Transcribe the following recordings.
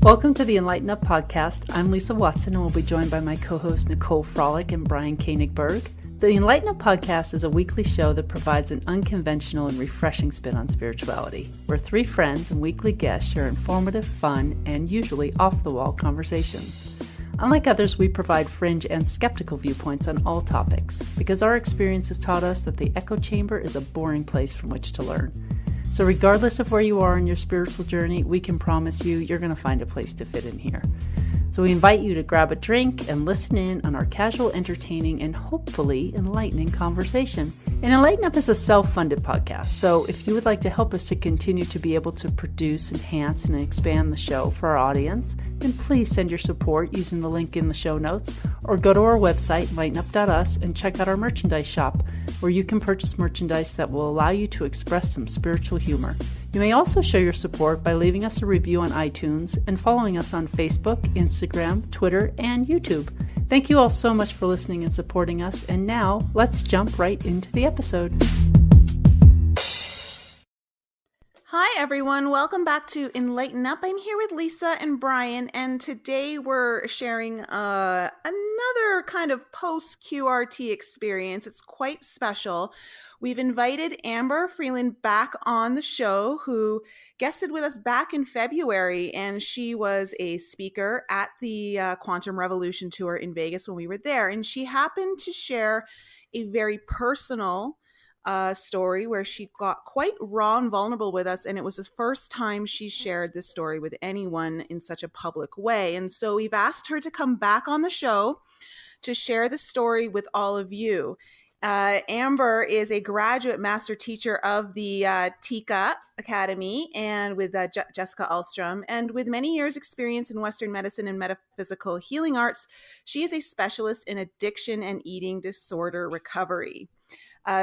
Welcome to the enLIGHTenUP podcast. I'm Lisa Watson and will be joined by my co-hosts Nicole Frolick and Brian Koenigberg. The enLIGHTenUP podcast is a weekly show that provides an unconventional and refreshing spin on spirituality, where three friends and weekly guests share informative, fun, and usually off-the-wall conversations. Unlike others, we provide fringe and skeptical viewpoints on all topics, because our experience has taught us that the echo chamber is a boring place from which to learn. So regardless of where you are in your spiritual journey, we can promise you're going to find a place to fit in here. So we invite you to grab a drink and listen in on our casual, entertaining, and hopefully enlightening conversation. And enLIGHTenUP is a self-funded podcast, so if you would like to help us to continue to be able to produce, enhance, and expand the show for our audience, then please send your support using the link in the show notes, or go to our website, enlightenup.us, and check out our merchandise shop, where you can purchase merchandise that will allow you to express some spiritual humor. You may also show your support by leaving us a review on iTunes and following us on Facebook, Instagram, Twitter, and YouTube. Thank you all so much for listening and supporting us, and now let's jump right into the episode. Hi everyone, welcome back to enLIGHTenUP. I'm here with Lisa and Brian, and today we're sharing another kind of post-QRT experience. It's quite special. We've invited Amber Frelin back on the show, who guested with us back in February, and she was a speaker at the Quantum Revolution tour in Vegas when we were there, and she happened to share a very personal story where she got quite raw and vulnerable with us, and it was the first time she shared this story with anyone in such a public way. And so we've asked her to come back on the show to share the story with all of you. Amber is a graduate master teacher of the TICA Academy and with Jessica Alstrom, and with many years experience in Western medicine and metaphysical healing arts, she is a specialist in addiction and eating disorder recovery.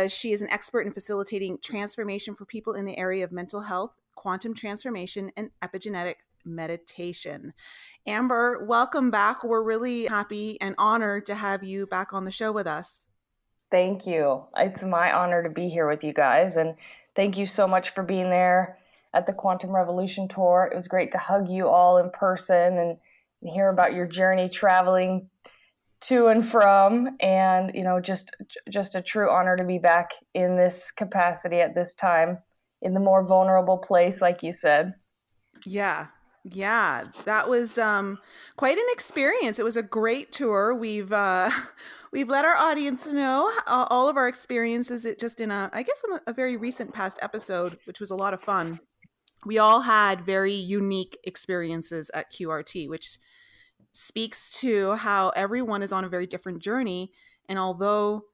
She is an expert in facilitating transformation for people in the area of mental health, quantum transformation, and epigenetic meditation. Amber, welcome back. We're really happy and honored to have you back on the show with us. Thank you. It's my honor to be here with you guys, and thank you so much for being there at the Quantum Revolution tour. It was great to hug you all in person and hear about your journey traveling to and from, and just a true honor to be back in this capacity at this time in the more vulnerable place, like you said. Yeah, that was quite an experience. It was a great tour. We've let our audience know all of our experiences. It just in a very recent past episode, which was a lot of fun. We all had very unique experiences at QRT, which speaks to how everyone is on a very different journey. And although,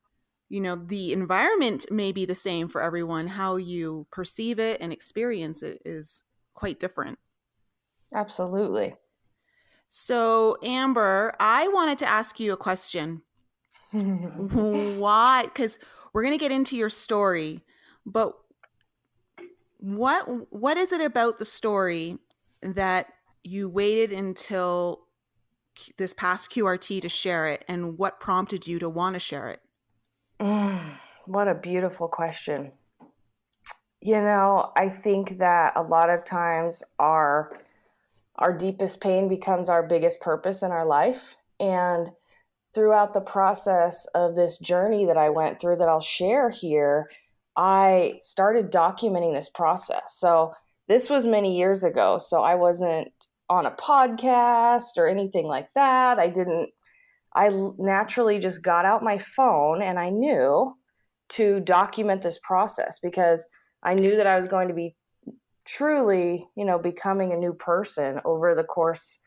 the environment may be the same for everyone, how you perceive it and experience it is quite different. Absolutely. So, Amber, I wanted to ask you a question. Why? Because we're going to get into your story, but what is it about the story that you waited until this past QRT to share it, and what prompted you to want to share it? What a beautiful question. I think that a lot of times our deepest pain becomes our biggest purpose in our life. And throughout the process of this journey that I went through that I'll share here, I started documenting this process. So this was many years ago. So I wasn't on a podcast or anything like that. I naturally just got out my phone and I knew to document this process, because I knew that I was going to be truly, becoming a new person over the course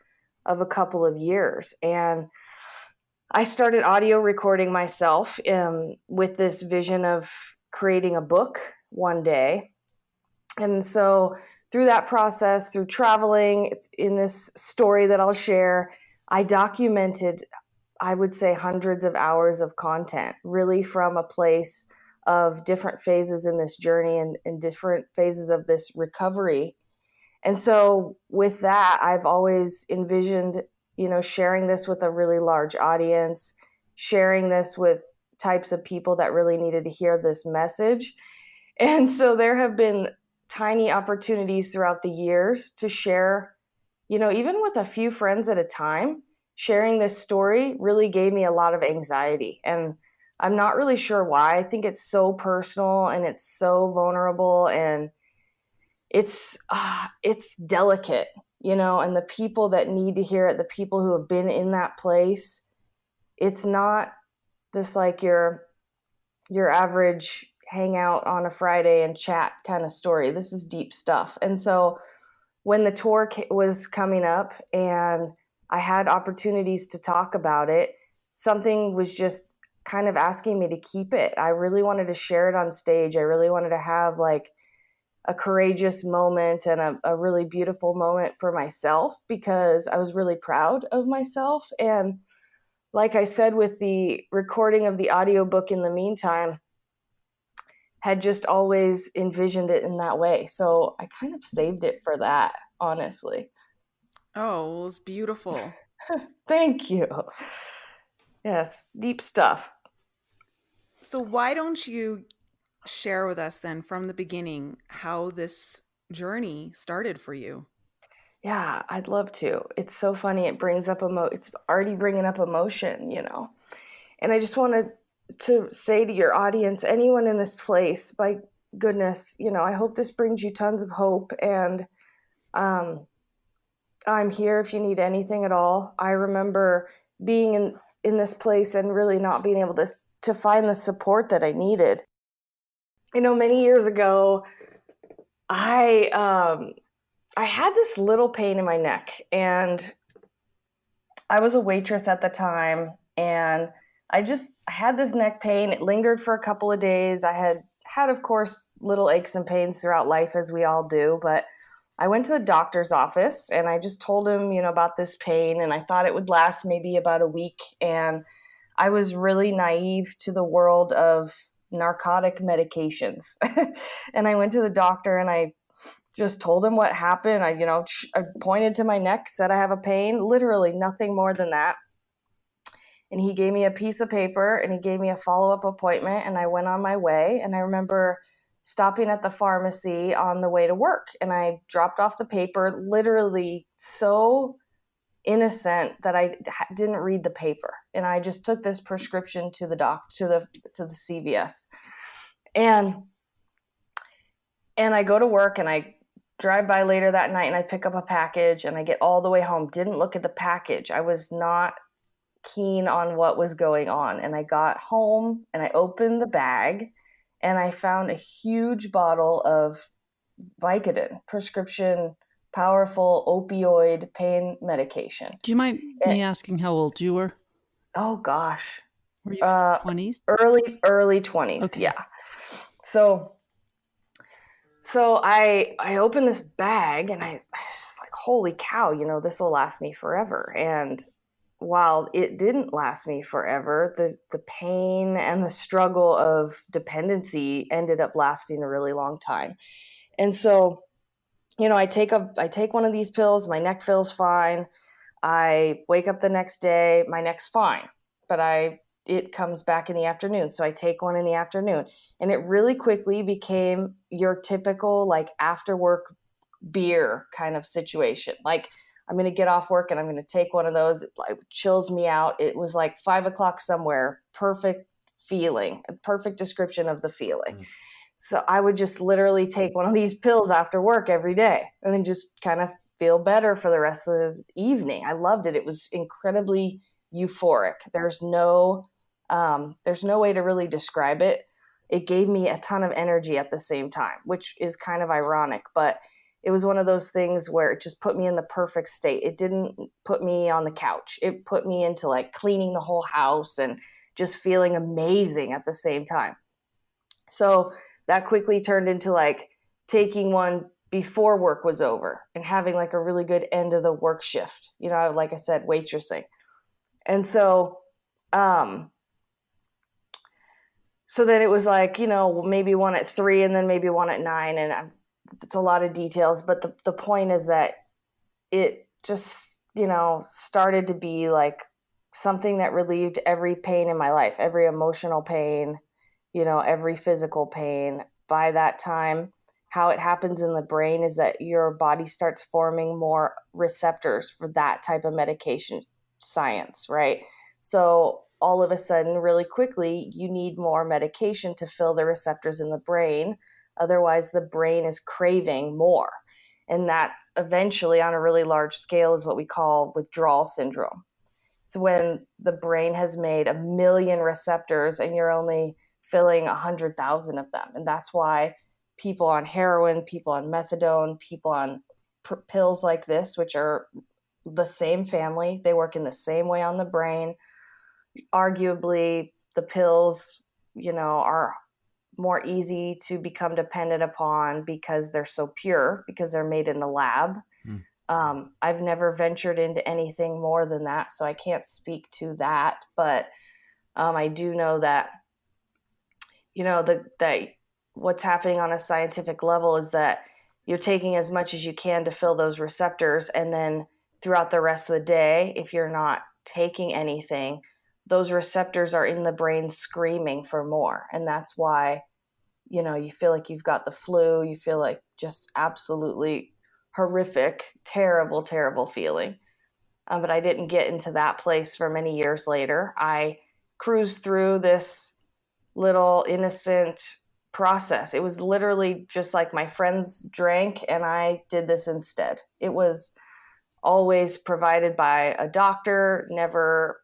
of a couple of years. And I started audio recording myself with this vision of creating a book one day. And so through that process, through traveling, in this story that I'll share, I documented, I would say, hundreds of hours of content, really from a place of different phases in this journey and different phases of this recovery. And so with that, I've always envisioned, sharing this with a really large audience, sharing this with types of people that really needed to hear this message. And so there have been tiny opportunities throughout the years to share even with a few friends at a time, sharing this story really gave me a lot of anxiety. And I'm not really sure why. I think it's so personal and it's so vulnerable, and it's delicate, and the people that need to hear it, the people who have been in that place, it's not just like your average hang out on a Friday and chat kind of story. This is deep stuff. And so when the tour was coming up and I had opportunities to talk about it, something was just kind of asking me to keep it. I really wanted to share it on stage. I really wanted to have like a courageous moment and a really beautiful moment for myself, because I was really proud of myself. And like I said, with the recording of the audiobook in the meantime, had just always envisioned it in that way. So I kind of saved it for that, honestly. Oh, well, it's beautiful. Thank you. Yes, deep stuff. So why don't you share with us then from the beginning how this journey started for you? Yeah, I'd love to. It's so funny. It brings up it's already bringing up emotion, And I just wanted to say to your audience, anyone in this place, by goodness, I hope this brings you tons of hope. And I'm here if you need anything at all. I remember being in this place and really not being able to find the support that I needed. Many years ago, I had this little pain in my neck, and I was a waitress at the time, and I had this neck pain. It lingered for a couple of days. I had, of course, little aches and pains throughout life, as we all do, but I went to the doctor's office and I just told him, about this pain, and I thought it would last maybe about a week. And I was really naive to the world of narcotic medications. And I went to the doctor and I just told him what happened. I pointed to my neck, said I have a pain, literally nothing more than that. And he gave me a piece of paper and he gave me a follow-up appointment, and I went on my way. And I remember stopping at the pharmacy on the way to work, and I dropped off the paper, literally so innocent that I didn't read the paper. And I just took this prescription to the to the CVS. And I go to work, and I drive by later that night, and I pick up a package, and I get all the way home, didn't look at the package. I was not keen on what was going on. And I got home and I opened the bag, and I found a huge bottle of Vicodin, prescription, powerful opioid pain medication. Do you mind me asking how old you were? Oh gosh. Were you 20s? Early 20s. Okay. Yeah. So I opened this bag, and I was like, holy cow, this will last me forever. And while it didn't last me forever, the pain and the struggle of dependency ended up lasting a really long time. And so, I take one of these pills, my neck feels fine. I wake up the next day, my neck's fine, but it comes back in the afternoon. So I take one in the afternoon, and it really quickly became your typical like after work beer kind of situation. Like, I'm going to get off work and I'm going to take one of those. It like chills me out. It was like 5:00 somewhere. Perfect feeling, a perfect description of the feeling. Mm. So I would just literally take one of these pills after work every day and then just kind of feel better for the rest of the evening. I loved it. It was incredibly euphoric. There's no way to really describe it. It gave me a ton of energy at the same time, which is kind of ironic, but it was one of those things where it just put me in the perfect state. It didn't put me on the couch. It put me into like cleaning the whole house and just feeling amazing at the same time. So that quickly turned into like taking one before work was over and having like a really good end of the work shift, like I said, waitressing. And so, so then it was like, maybe one at 3 and then maybe one at 9. And it's a lot of details, but the point is that it just, started to be like something that relieved every pain in my life, every emotional pain, every physical pain. By that time, how it happens in the brain is that your body starts forming more receptors for that type of medication science, right? So all of a sudden, really quickly, you need more medication to fill the receptors in the brain. Otherwise, the brain is craving more. And that eventually, on a really large scale, is what we call withdrawal syndrome. It's when the brain has made 1 million receptors and you're only filling 100,000 of them. And that's why people on heroin, people on methadone, people on pills like this, which are the same family, they work in the same way on the brain. Arguably, the pills, are more easy to become dependent upon because they're so pure, because they're made in the lab. I've never ventured into anything more than that, so I can't speak to that. But I do know that, that what's happening on a scientific level is that you're taking as much as you can to fill those receptors, and then throughout the rest of the day, if you're not taking anything, those receptors are in the brain screaming for more. And that's why, you feel like you've got the flu, you feel like just absolutely horrific, terrible, terrible feeling. But I didn't get into that place for many years later. I cruised through this little innocent process. It was literally just like my friends drank and I did this instead. It was always provided by a doctor, never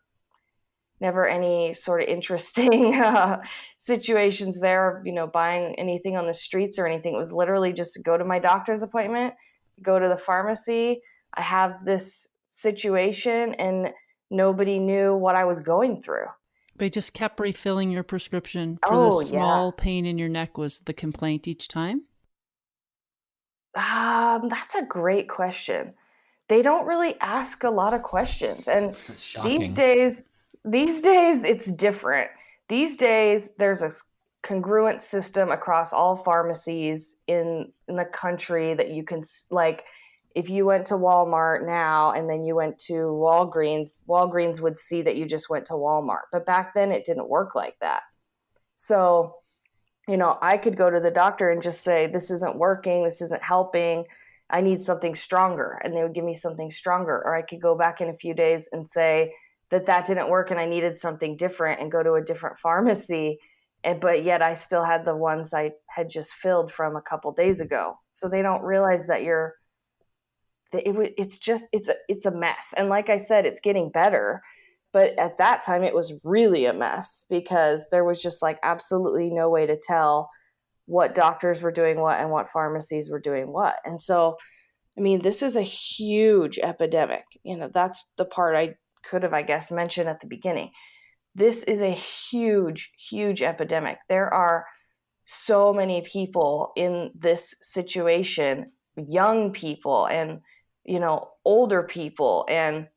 any sort of interesting situations there, buying anything on the streets or anything. It was literally just go to my doctor's appointment, go to the pharmacy. I have this situation and nobody knew what I was going through. They just kept refilling your prescription for the small pain in your neck was the complaint each time? That's a great question. They don't really ask a lot of questions. And these days it's different. These days there's a congruent system across all pharmacies in the country that you can, like, if you went to Walmart now and then you went to Walgreens would see that you just went to Walmart. But back then it didn't work like that. So, I could go to the doctor and just say, this isn't working, this isn't helping, I need something stronger. And they would give me something stronger. Or I could go back in a few days and say that didn't work and I needed something different and go to a different pharmacy. But yet I still had the ones I had just filled from a couple days ago. So they don't realize that it's a mess. And like I said, it's getting better. But at that time, it was really a mess because there was just like absolutely no way to tell what doctors were doing what and what pharmacies were doing what. And so, this is a huge epidemic. That's the part I could have, I guess, mentioned at the beginning. This is a huge, huge epidemic. There are so many people in this situation, young people and, older people and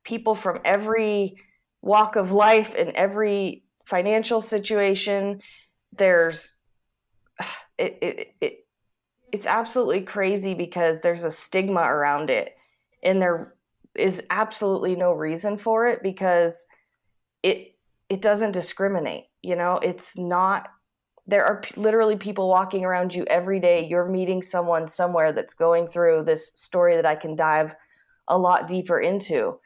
people from every walk of life and every financial situation. It's absolutely crazy because there's a stigma around it and there is absolutely no reason for it because it doesn't discriminate. It's not, there are literally people walking around you every day. You're meeting someone somewhere that's going through this story that I can dive a lot deeper into.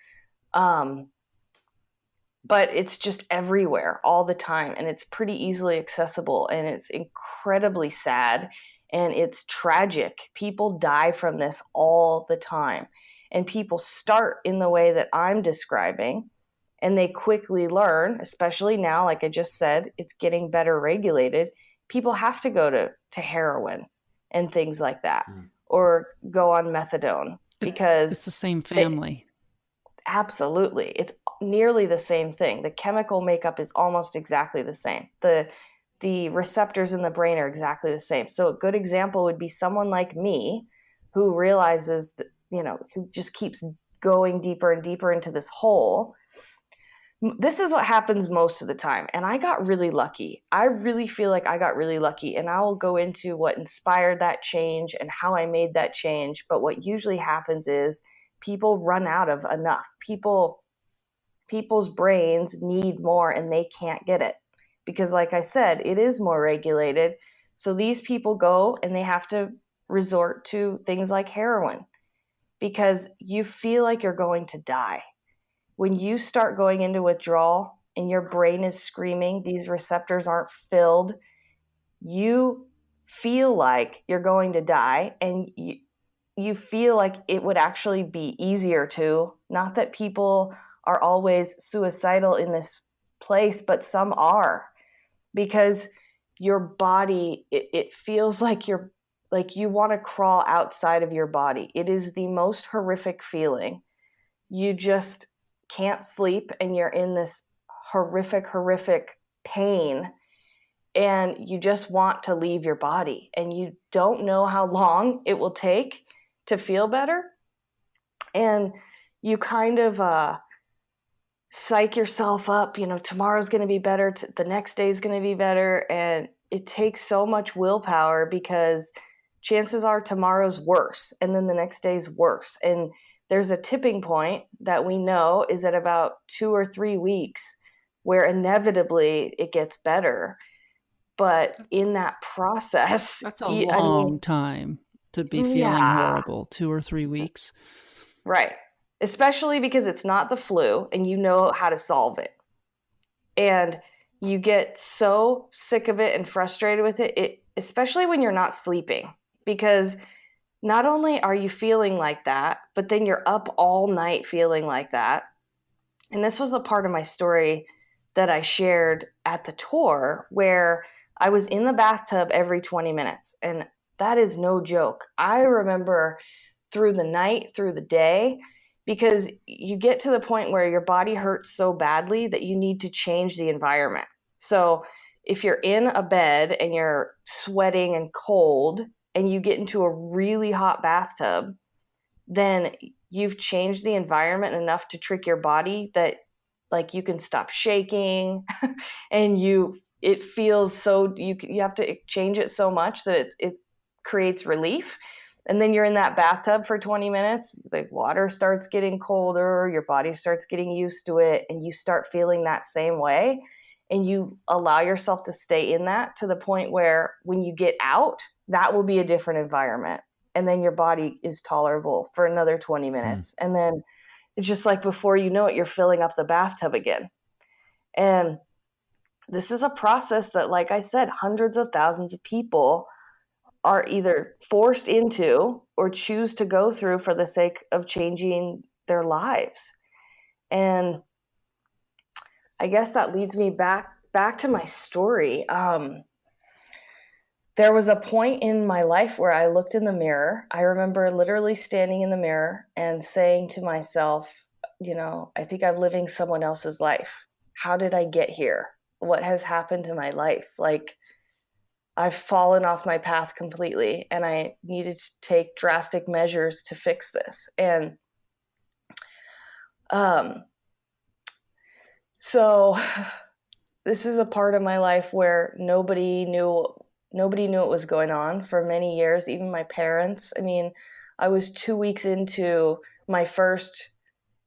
But it's just everywhere all the time and it's pretty easily accessible and it's incredibly sad and it's tragic. People die from this all the time and people start in the way that I'm describing and they quickly learn, especially now, like I just said, it's getting better regulated. People have to go to heroin and things like that or go on methadone because it's the same family. Absolutely. It's nearly the same thing. The chemical makeup is almost exactly the same. The receptors in the brain are exactly the same. So a good example would be someone like me who realizes that, who just keeps going deeper and deeper into this hole. This is what happens most of the time. And I got really lucky. I really feel like I got really lucky. And I will go into what inspired that change and how I made that change. But what usually happens is people run out of enough. People's brains need more and they can't get it because, like I said, it is more regulated. So these people go and they have to resort to things like heroin because you feel like you're going to die. When you start going into withdrawal and your brain is screaming, these receptors aren't filled, you feel like you're going to die, and you feel like it would actually be easier to. Not that people are always suicidal in this place, but some are, because your body, it feels like you want to crawl outside of your body. It is the most horrific feeling. You just can't sleep and you're in this horrific pain, and you just want to leave your body, and you don't know how long it will take to feel better. And you kind of psych yourself up, tomorrow's going to be better, the next day is going to be better. And it takes so much willpower, because chances are tomorrow's worse, and then the next day's worse. And there's a tipping point that we know is at about 2 or 3 weeks where inevitably it gets better. But in that process, that's a long time to be feeling horrible. 2 or 3 weeks. Right. Especially because it's not the flu and you know how to solve it. And you get so sick of it and frustrated with it, especially when you're not sleeping, because not only are you feeling like that, but then you're up all night feeling like that. And this was a part of my story that I shared at the tour, where I was in the bathtub every 20 minutes. And that is no joke. I remember through the night, through the day, because you get to the point where your body hurts so badly that you need to change the environment. So if you're in a bed and you're sweating and cold and you get into a really hot bathtub, then you've changed the environment enough to trick your body that like you can stop shaking and it feels so, you have to change it so much that it creates relief. And then you're in that bathtub for 20 minutes, the water starts getting colder, your body starts getting used to it, and you start feeling that same way. And you allow yourself to stay in that to the point where when you get out, that will be a different environment. And then your body is tolerable for another 20 minutes. And then it's just like before you know it, you're filling up the bathtub again. And this is a process that, like I said, hundreds of thousands of people are either forced into or choose to go through for the sake of changing their lives. And I guess that leads me back to my story. There was a point in my life where I looked in the mirror. I remember literally standing in the mirror and saying to myself, I think I'm living someone else's life. How did I get here? What has happened to my life? Like, I've fallen off my path completely, and I needed to take drastic measures to fix this. And so this is a part of my life where nobody knew what was going on for many years, even my parents. I mean, I was 2 weeks into my first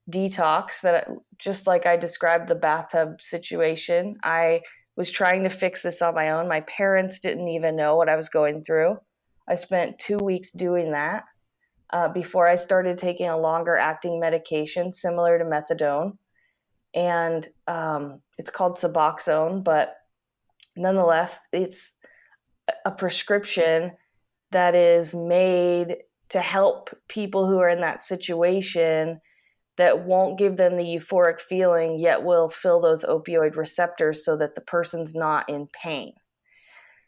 detox, that just like I described the bathtub situation, I was trying to fix this on my own. My parents didn't even know what I was going through. I spent 2 weeks doing that before I started taking a longer acting medication similar to methadone. And it's called Suboxone, but nonetheless, it's a prescription that is made to help people who are in that situation that won't give them the euphoric feeling, yet will fill those opioid receptors so that the person's not in pain.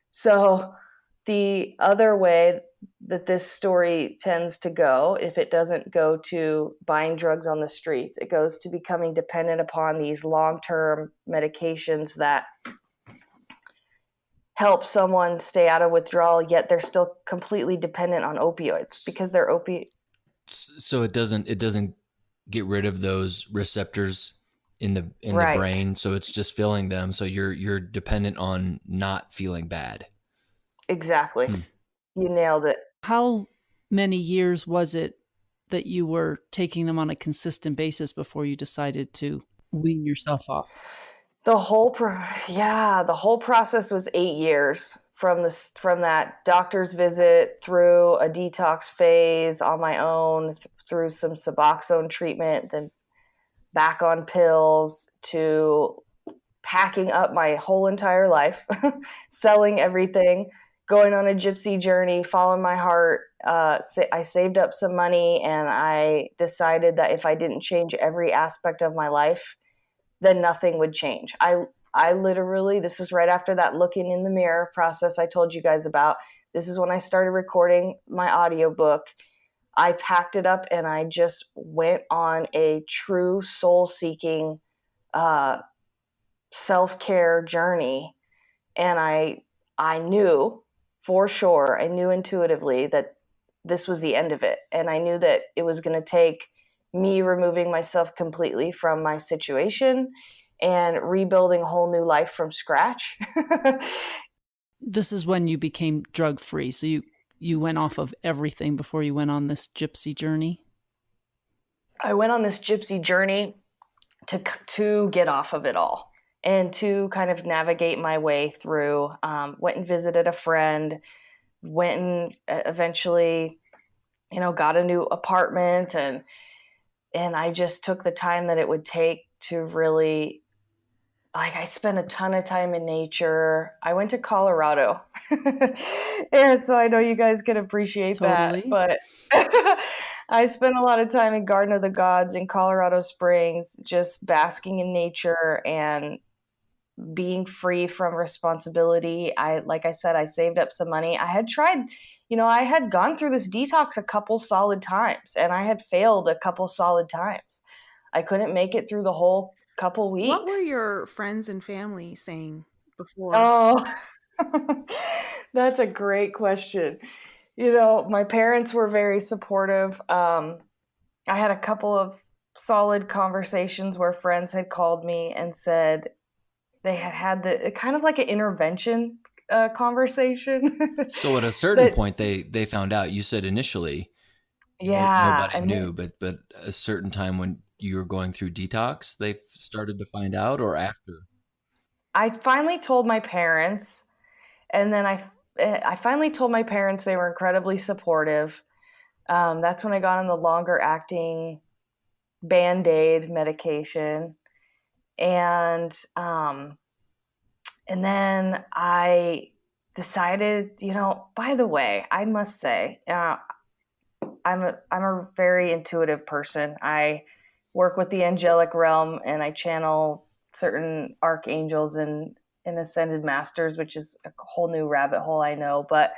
So the other way that this story tends to go, if it doesn't go to buying drugs on the streets, it goes to becoming dependent upon these long-term medications that help someone stay out of withdrawal, yet they're still completely dependent on opioids because they're So it doesn't get rid of those receptors in the Right. brain, so it's just filling them. So you're dependent on not feeling bad. Exactly. You nailed it. How many years was it that you were taking them on a consistent basis before you decided to wean yourself off? The whole process was 8 years from that doctor's visit through a detox phase on my own, through some Suboxone treatment, then back on pills, to packing up my whole entire life, selling everything, going on a gypsy journey, following my heart. I saved up some money, and I decided that if I didn't change every aspect of my life, then nothing would change. I literally, this is right after that looking in the mirror process I told you guys about. This is when I started recording my audiobook. I packed it up and I just went on a true soul-seeking self-care journey. And I knew for sure, I knew intuitively that this was the end of it. And I knew that it was going to take me removing myself completely from my situation and rebuilding a whole new life from scratch. This is when you became drug-free. So you went off of everything before you went on this gypsy journey? I went on this gypsy journey to get off of it all and to kind of navigate my way through. Went and visited a friend, went and eventually, got a new apartment, and I just took the time that it would take to really, I spent a ton of time in nature. I went to Colorado. And so I know you guys can appreciate Totally. that, but I spent a lot of time in Garden of the Gods in Colorado Springs, just basking in nature and being free from responsibility. Like I said, I saved up some money. I had tried, I had gone through this detox a couple solid times, and I had failed a couple solid times. I couldn't make it through the whole couple weeks. What were your friends and family saying before? Oh, that's a great question. My parents were very supportive. I had a couple of solid conversations where friends had called me and said they had the kind of like an intervention conversation. So at a certain point, they found out. You said initially, nobody knew, but a certain time when you were going through detox, they started to find out, or after? I finally told my parents, and then I finally told my parents. They were incredibly supportive. That's when I got on the longer acting Band-Aid medication. And then I decided, by the way, I must say, I'm a very intuitive person. I work with the angelic realm, and I channel certain archangels and ascended masters, which is a whole new rabbit hole, I know, but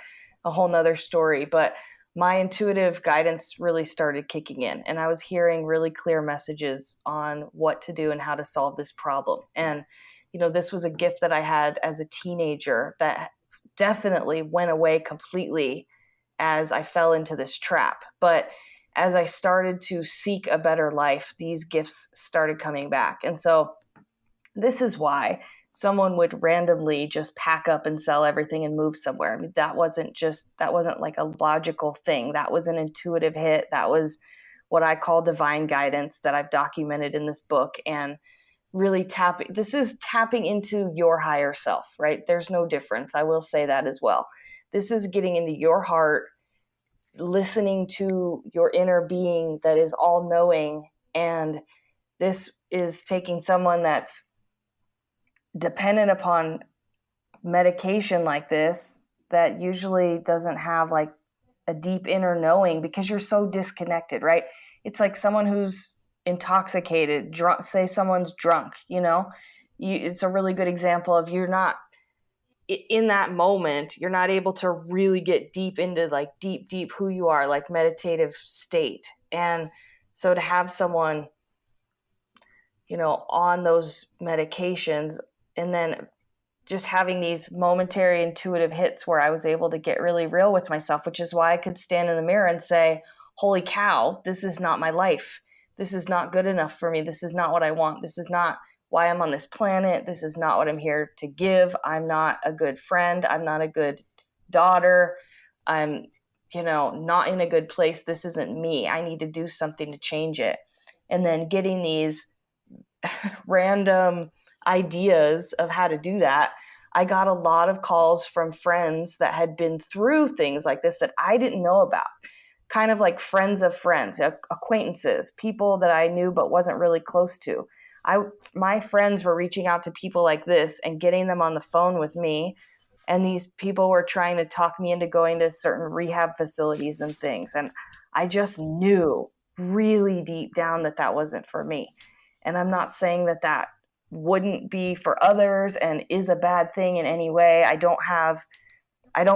a whole nother story. But my intuitive guidance really started kicking in, and I was hearing really clear messages on what to do and how to solve this problem. And, this was a gift that I had as a teenager that definitely went away completely as I fell into this trap. But as I started to seek a better life, these gifts started coming back. And so this is why someone would randomly just pack up and sell everything and move somewhere. I mean, that wasn't like a logical thing. That was an intuitive hit. That was what I call divine guidance that I've documented in this book. And really this is tapping into your higher self, right? There's no difference. I will say that as well. This is getting into your heart, listening to your inner being that is all knowing. And this is taking someone that's dependent upon medication like this, that usually doesn't have like a deep inner knowing because you're so disconnected, right? It's like someone who's intoxicated, drunk, say someone's drunk, it's a really good example of you're not in that moment, you're not able to really get deep into like deep who you are, like meditative state. And so to have someone, on those medications, and then just having these momentary intuitive hits where I was able to get really real with myself, which is why I could stand in the mirror and say, holy cow, this is not my life. This is not good enough for me. This is not what I want. This is not why I'm on this planet. This is not what I'm here to give. I'm not a good friend. I'm not a good daughter. I'm, not in a good place. This isn't me. I need to do something to change it. And then getting these random ideas of how to do that, I got a lot of calls from friends that had been through things like this that I didn't know about. Kind of like friends of friends, acquaintances, people that I knew but wasn't really close to. My friends were reaching out to people like this and getting them on the phone with me. And these people were trying to talk me into going to certain rehab facilities and things. And I just knew really deep down that that wasn't for me. And I'm not saying that that wouldn't be for others and is a bad thing in any way. I don't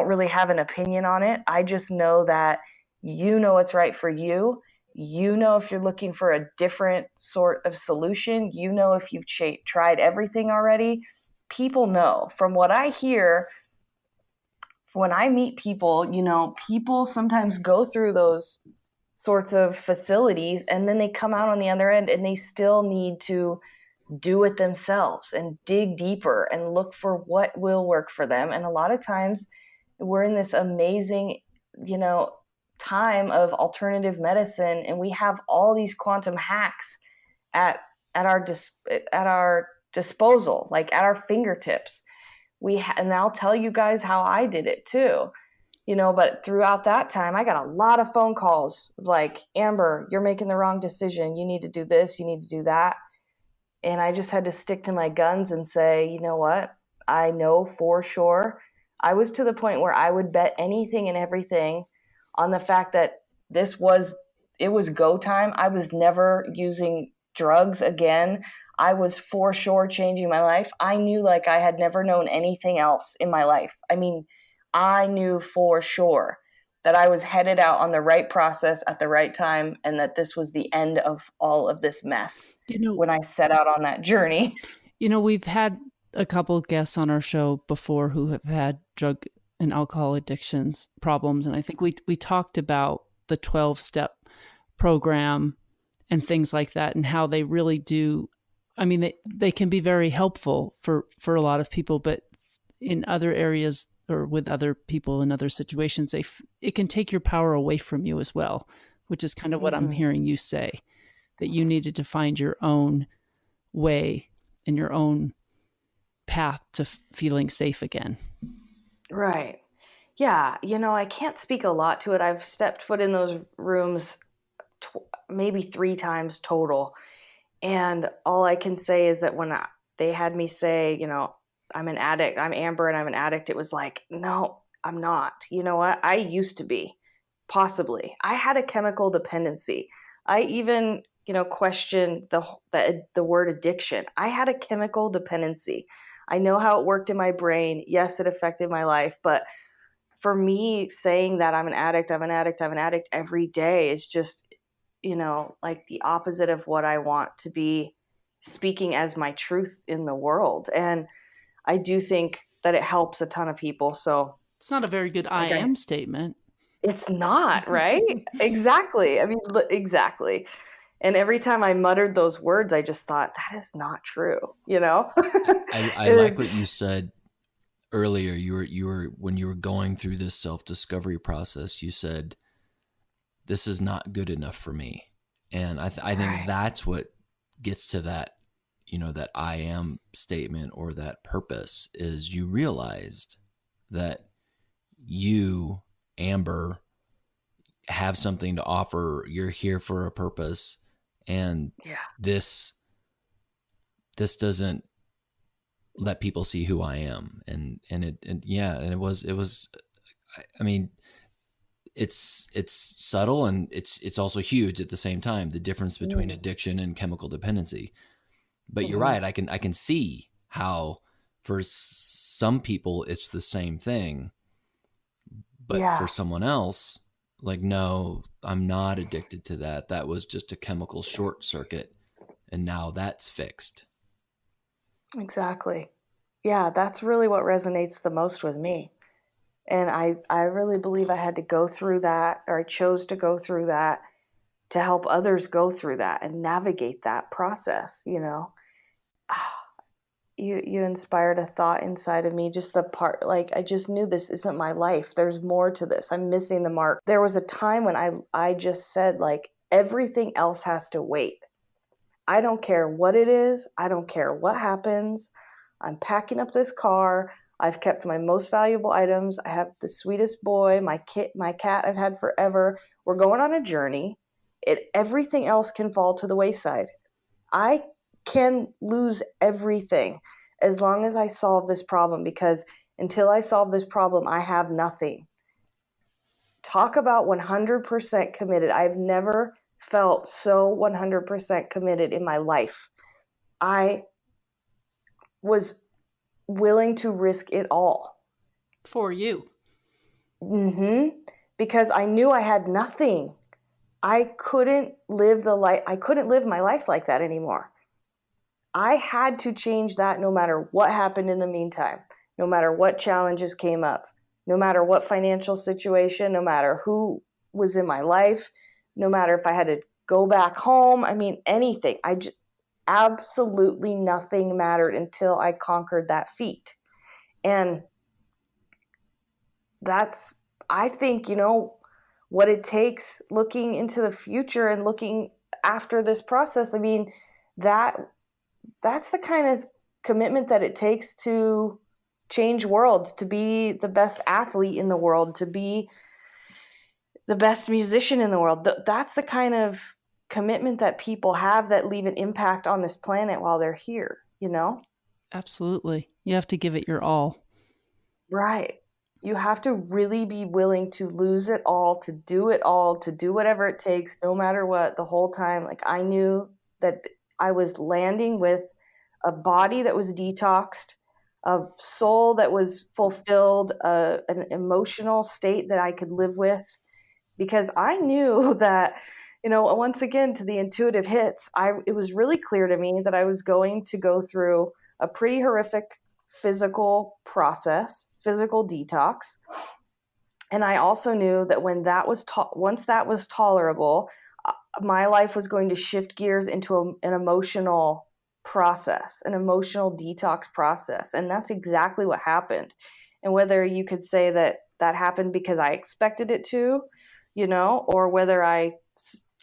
really have an opinion on it. I just know that you know what's right for you. You know if you're looking for a different sort of solution. You know if you've tried everything already. People know. From what I hear, when I meet people, you know, people sometimes go through those sorts of facilities and then they come out on the other end and they still need to do it themselves and dig deeper and look for what will work for them. And a lot of times we're in this amazing, you know, time of alternative medicine, and we have all these quantum hacks at our disposal, like at our fingertips. And I'll tell you guys how I did it too, you know. But throughout that time, I got a lot of phone calls like, Amber, you're making the wrong decision. You need to do this. You need to do that. And I just had to stick to my guns and say, you know what? I know for sure. I was to the point where I would bet anything and everything on the fact that it was go time. I was never using drugs again. I was for sure changing my life. I knew like I had never known anything else in my life. I mean, I knew for sure that I was headed out on the right process at the right time, and that this was the end of all of this mess, you know, when I set out on that journey. You know, we've had a couple of guests on our show before who have had drug and alcohol addictions problems. And I think we talked about the 12-step program and things like that, and how they really do. I mean, they can be very helpful for a lot of people, but in other areas or with other people in other situations, it can take your power away from you as well, which is kind of what I'm hearing you say, that you needed to find your own way and your own path to feeling safe again. Right. Yeah. You know, I can't speak a lot to it. I've stepped foot in those rooms maybe 3 times total. And all I can say is that when they had me say, you know, I'm an addict, I'm Amber and I'm an addict, it was like, no, I'm not. You know what? I used to be, possibly. I had a chemical dependency. I even, you know, questioned the word addiction. I had a chemical dependency. I know how it worked in my brain. Yes, it affected my life. But for me, saying that I'm an addict every day is just, you know, like the opposite of what I want to be speaking as my truth in the world. And I do think that it helps a ton of people. So it's not a very good I am statement. It's not, right? Exactly. I mean, exactly. And every time I muttered those words, I just thought, that is not true, you know? I like what you said earlier. You were when you were going through this self-discovery process, you said, this is not good enough for me. And I think that's what gets to that, you know, that I am statement or that purpose, is you realized that you, Amber, have something to offer. You're here for a purpose. And this doesn't let people see who I am. And it was, I mean, it's subtle and it's also huge at the same time, the difference between addiction and chemical dependency. But you're right. I can see how for some people it's the same thing, but for someone else, like, no, I'm not addicted to that. That was just a chemical short circuit, and now that's fixed. Exactly. Yeah, that's really what resonates the most with me. And I really believe I had to go through that, or I chose to go through that to help others go through that and navigate that process, you know. You inspired a thought inside of me, just the part, like, I just knew this isn't my life. There's more to this. I'm missing the mark. There was a time when I just said, like, everything else has to wait. I don't care what it is. I don't care what happens. I'm packing up this car. I've kept my most valuable items. I have the sweetest boy, my cat I've had forever. We're going on a journey. Everything else can fall to the wayside. I can lose everything as long as I solve this problem, because until I solve this problem, I have nothing. Talk about 100% committed. I've never felt so 100% committed in my life. I was willing to risk it all. For you. Because I knew I had nothing. I couldn't live my life like that anymore. I had to change that no matter what happened in the meantime, no matter what challenges came up, no matter what financial situation, no matter who was in my life, no matter if I had to go back home. I mean, anything. Absolutely nothing mattered until I conquered that feat. And that's, I think, what it takes looking into the future and looking after this process. I mean, that's the kind of commitment that it takes to change worlds, to be the best athlete in the world, to be the best musician in the world. That's the kind of commitment that people have that leave an impact on this planet while they're here, Absolutely. You have to give it your all. Right. You have to really be willing to lose it all, to do whatever it takes, no matter what, the whole time. Like, I knew that I was landing with a body that was detoxed, a soul that was fulfilled, an emotional state that I could live with, because I knew that, once again, to the intuitive hits, it was really clear to me that I was going to go through a pretty horrific physical process, physical detox. And I also knew that once that was tolerable, my life was going to shift gears into an emotional process, an emotional detox process. And that's exactly what happened. And whether you could say that happened because I expected it to, or whether I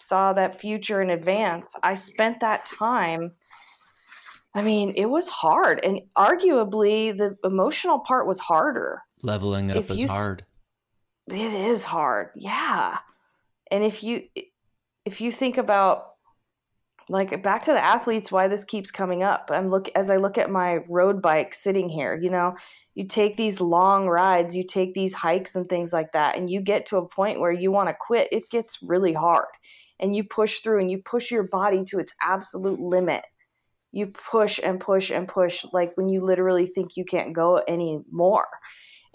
saw that future in advance, I spent that time. I mean, it was hard, and arguably the emotional part was harder. Leveling up is hard. It is hard. Yeah. And if you think about, like, back to the athletes, why this keeps coming up. As I look at my road bike sitting here, you take these long rides, you take these hikes and things like that, and you get to a point where you want to quit. It gets really hard, and you push through and you push your body to its absolute limit. You push and push and push, like when you literally think you can't go anymore.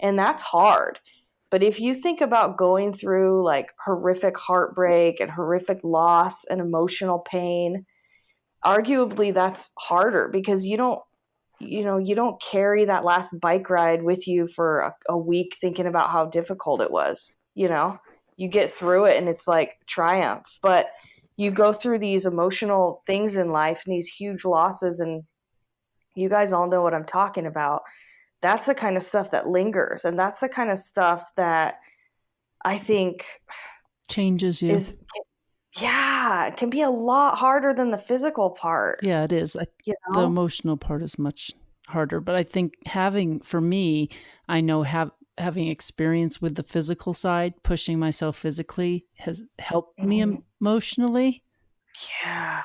And that's hard. But if you think about going through like horrific heartbreak and horrific loss and emotional pain, arguably that's harder, because you don't carry that last bike ride with you for a week thinking about how difficult it was. You get through it and it's like triumph. But you go through these emotional things in life and these huge losses, and you guys all know what I'm talking about. That's the kind of stuff that lingers, and that's the kind of stuff that I think changes you. It can be a lot harder than the physical part. Yeah, it is. The emotional part is much harder, but I think for me, I know having experience with the physical side, pushing myself physically has helped me emotionally. Yeah.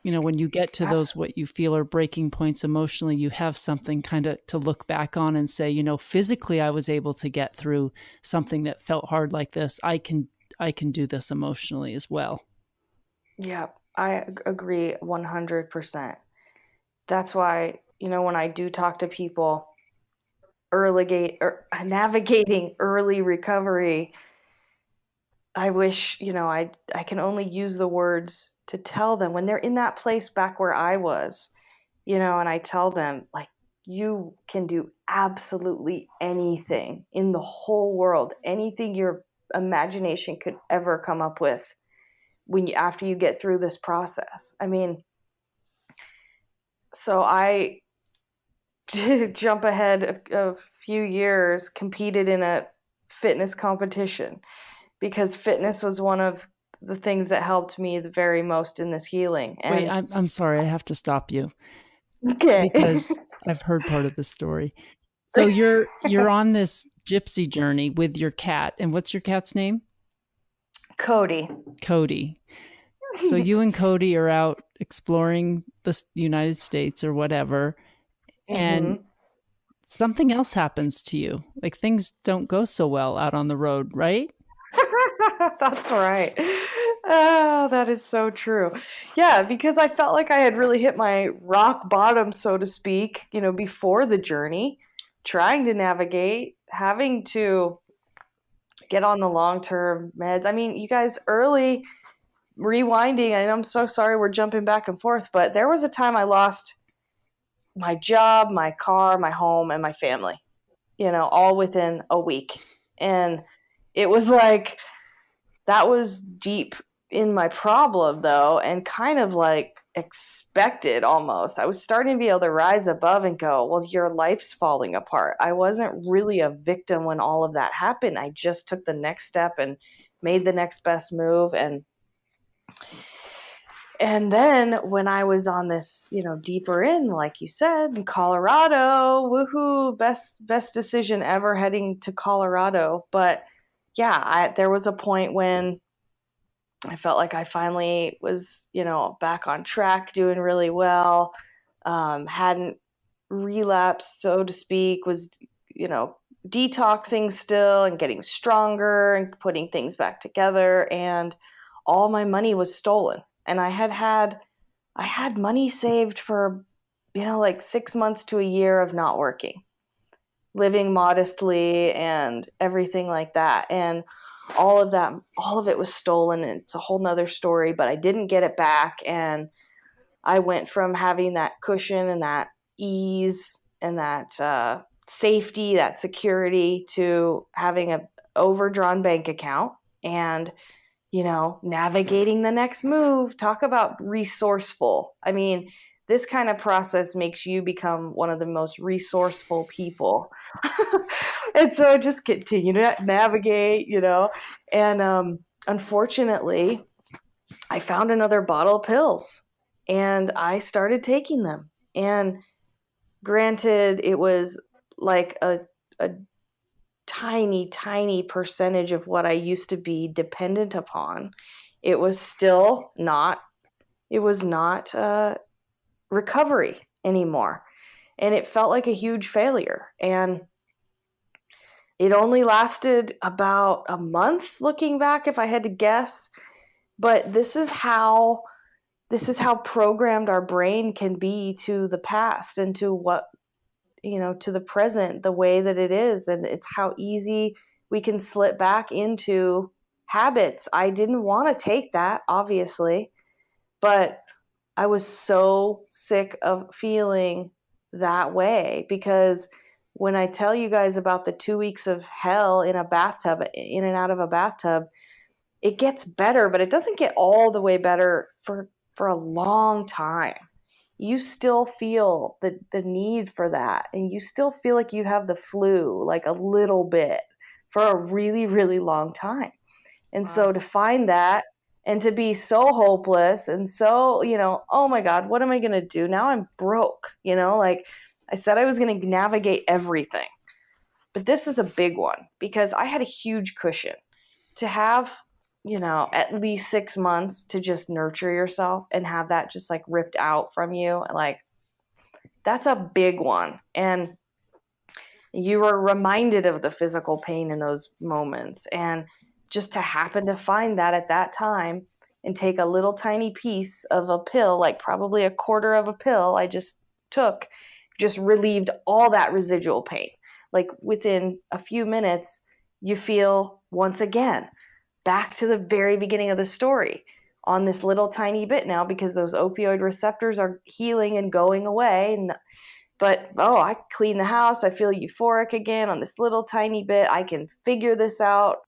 When you get to those, what you feel are breaking points emotionally, you have something kind of to look back on and say, physically I was able to get through something that felt hard like this. I can do this emotionally as well. Yeah, I agree 100%. That's why, when I do talk to people navigating early recovery, I wish, I can only use the words to tell them when they're in that place back where I was, and I tell them, like, you can do absolutely anything in the whole world, anything your imagination could ever come up with after you get through this process. I mean, so I jump ahead a few years, competed in a fitness competition, because fitness was one of the things that helped me the very most in this healing. And wait, I'm sorry, I have to stop you. Okay. Because I've heard part of the story. So you're on this gypsy journey with your cat. And what's your cat's name? Cody. So you and Cody are out exploring the United States or whatever, and something else happens to you. Like things don't go so well out on the road, right? That's right. Oh, that is so true. Yeah, because I felt like I had really hit my rock bottom, so to speak, before the journey, trying to navigate, having to get on the long-term meds. I mean, you guys, early rewinding, and I'm so sorry we're jumping back and forth, but there was a time I lost my job, my car, my home, and my family, all within a week. And it was like, that was deep in my problem, though, and kind of like expected almost. I was starting to be able to rise above and go, well, your life's falling apart. I wasn't really a victim when all of that happened. I just took the next step and made the next best move. And then when I was on this, deeper in, like you said, in Colorado, woohoo, best decision ever heading to Colorado. But yeah, there was a point when I felt like I finally was, back on track, doing really well, hadn't relapsed, so to speak, was, detoxing still and getting stronger and putting things back together. And all my money was stolen. And I had money saved for, like 6 months to a year of not working, living modestly and everything like that. And all of it was stolen, and it's a whole nother story, but I didn't get it back. And I went from having that cushion and that ease and that safety, that security, to having an overdrawn bank account and, navigating the next move. Talk about resourceful. I mean, this kind of process makes you become one of the most resourceful people. And so just continue to navigate, and unfortunately, I found another bottle of pills and I started taking them. And granted, it was like a tiny, tiny percentage of what I used to be dependent upon. It was still not recovery anymore. And it felt like a huge failure. And it only lasted about a month, looking back, if I had to guess. But this is how programmed our brain can be to the past and to what, to the present, the way that it is. And it's how easy we can slip back into habits. I didn't want to take that, obviously, but I was so sick of feeling that way, because when I tell you guys about the 2 weeks of hell in a bathtub, in and out of a bathtub, it gets better, but it doesn't get all the way better for a long time. You still feel the need for that, and you still feel like you have the flu, like a little bit, for a really, really long time. And wow. So to find that and to be so hopeless and so, oh my God, what am I going to do? Now I'm broke, like I said, I was going to navigate everything. But this is a big one, because I had a huge cushion to have, at least 6 months to just nurture yourself and have that just like ripped out from you. Like, that's a big one. And you were reminded of the physical pain in those moments. And just to happen to find that at that time and take a little tiny piece of a pill, like probably a quarter of a pill I just took, just relieved all that residual pain. Like within a few minutes, you feel once again back to the very beginning of the story on this little tiny bit now, because those opioid receptors are healing and going away. But I clean the house. I feel euphoric again on this little tiny bit. I can figure this out.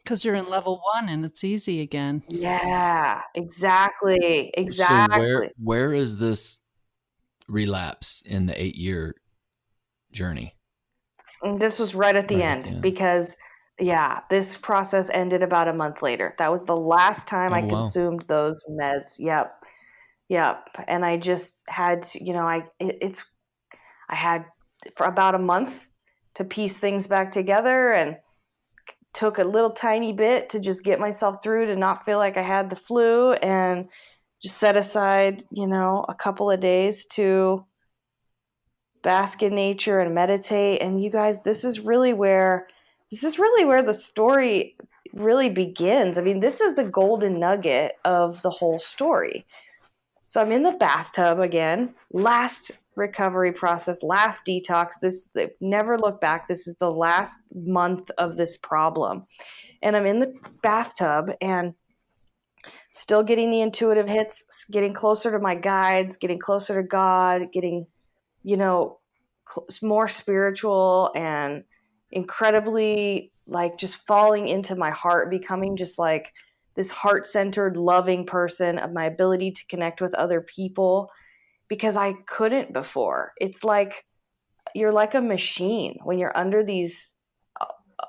Because you're in level 1 and it's easy again. Yeah, exactly. So where is this relapse in the 8-year journey? And this was right at the end, because this process ended about a month later. That was the last time I consumed those meds. Yep. And I just had to, I had for about a month to piece things back together, and took a little tiny bit to just get myself through, to not feel like I had the flu, and just set aside, a couple of days to bask in nature and meditate. And you guys, this is really where the story really begins. I mean, this is the golden nugget of the whole story. So I'm in the bathtub again, last recovery process, last detox. Never look back. This is the last month of this problem. And I'm in the bathtub and still getting the intuitive hits, getting closer to my guides, getting closer to God, getting, more spiritual, and incredibly like just falling into my heart, becoming just like this heart-centered, loving person, of my ability to connect with other people, because I couldn't before. It's like you're like a machine when you're under these,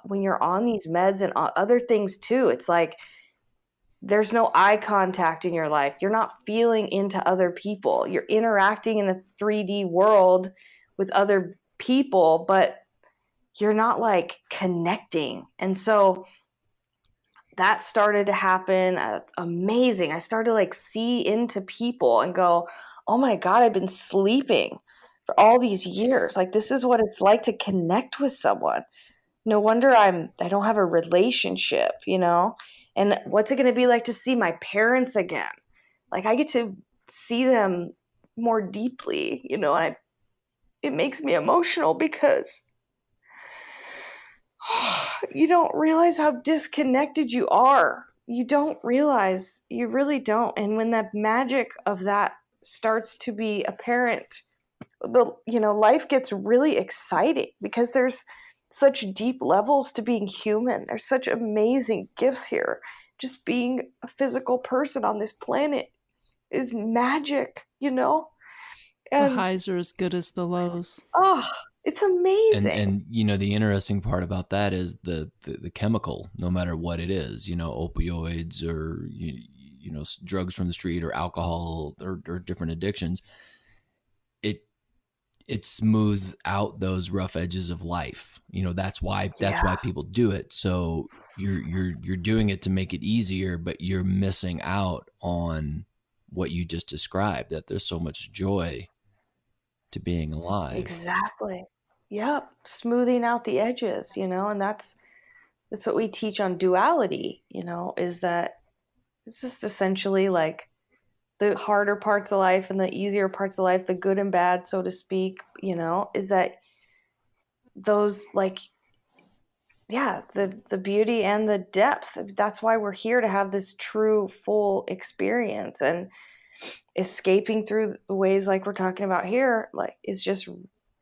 when you're on these meds and other things too. It's like there's no eye contact in your life. You're not feeling into other people. You're interacting in a 3D world with other people, but you're not like connecting. And so that started to happen. Amazing. I started to like see into people and go, oh my God, I've been sleeping for all these years. Like, this is what it's like to connect with someone. No wonder I don't have a relationship, and what's it going to be like to see my parents again? Like, I get to see them more deeply, and it makes me emotional, because you don't realize how disconnected you are. You don't realize, you really don't. And when that magic of that starts to be apparent, life gets really exciting, because there's such deep levels to being human. There's such amazing gifts here. Just being a physical person on this planet is magic, And the highs are as good as the lows. Oh, it's amazing. And the interesting part about that is the chemical, no matter what it is, opioids or drugs from the street or alcohol or different addictions, it smooths out those rough edges of life. That's why people do it. So you're doing it to make it easier, but you're missing out on what you just described, that there's so much joy to being alive. Exactly. Yep. Smoothing out the edges, and that's what we teach on duality, is that it's just essentially like the harder parts of life and the easier parts of life, the good and bad, so to speak, is that those like, the beauty and the depth. That's why we're here, to have this true, full experience. And escaping through the ways like we're talking about here, like, is just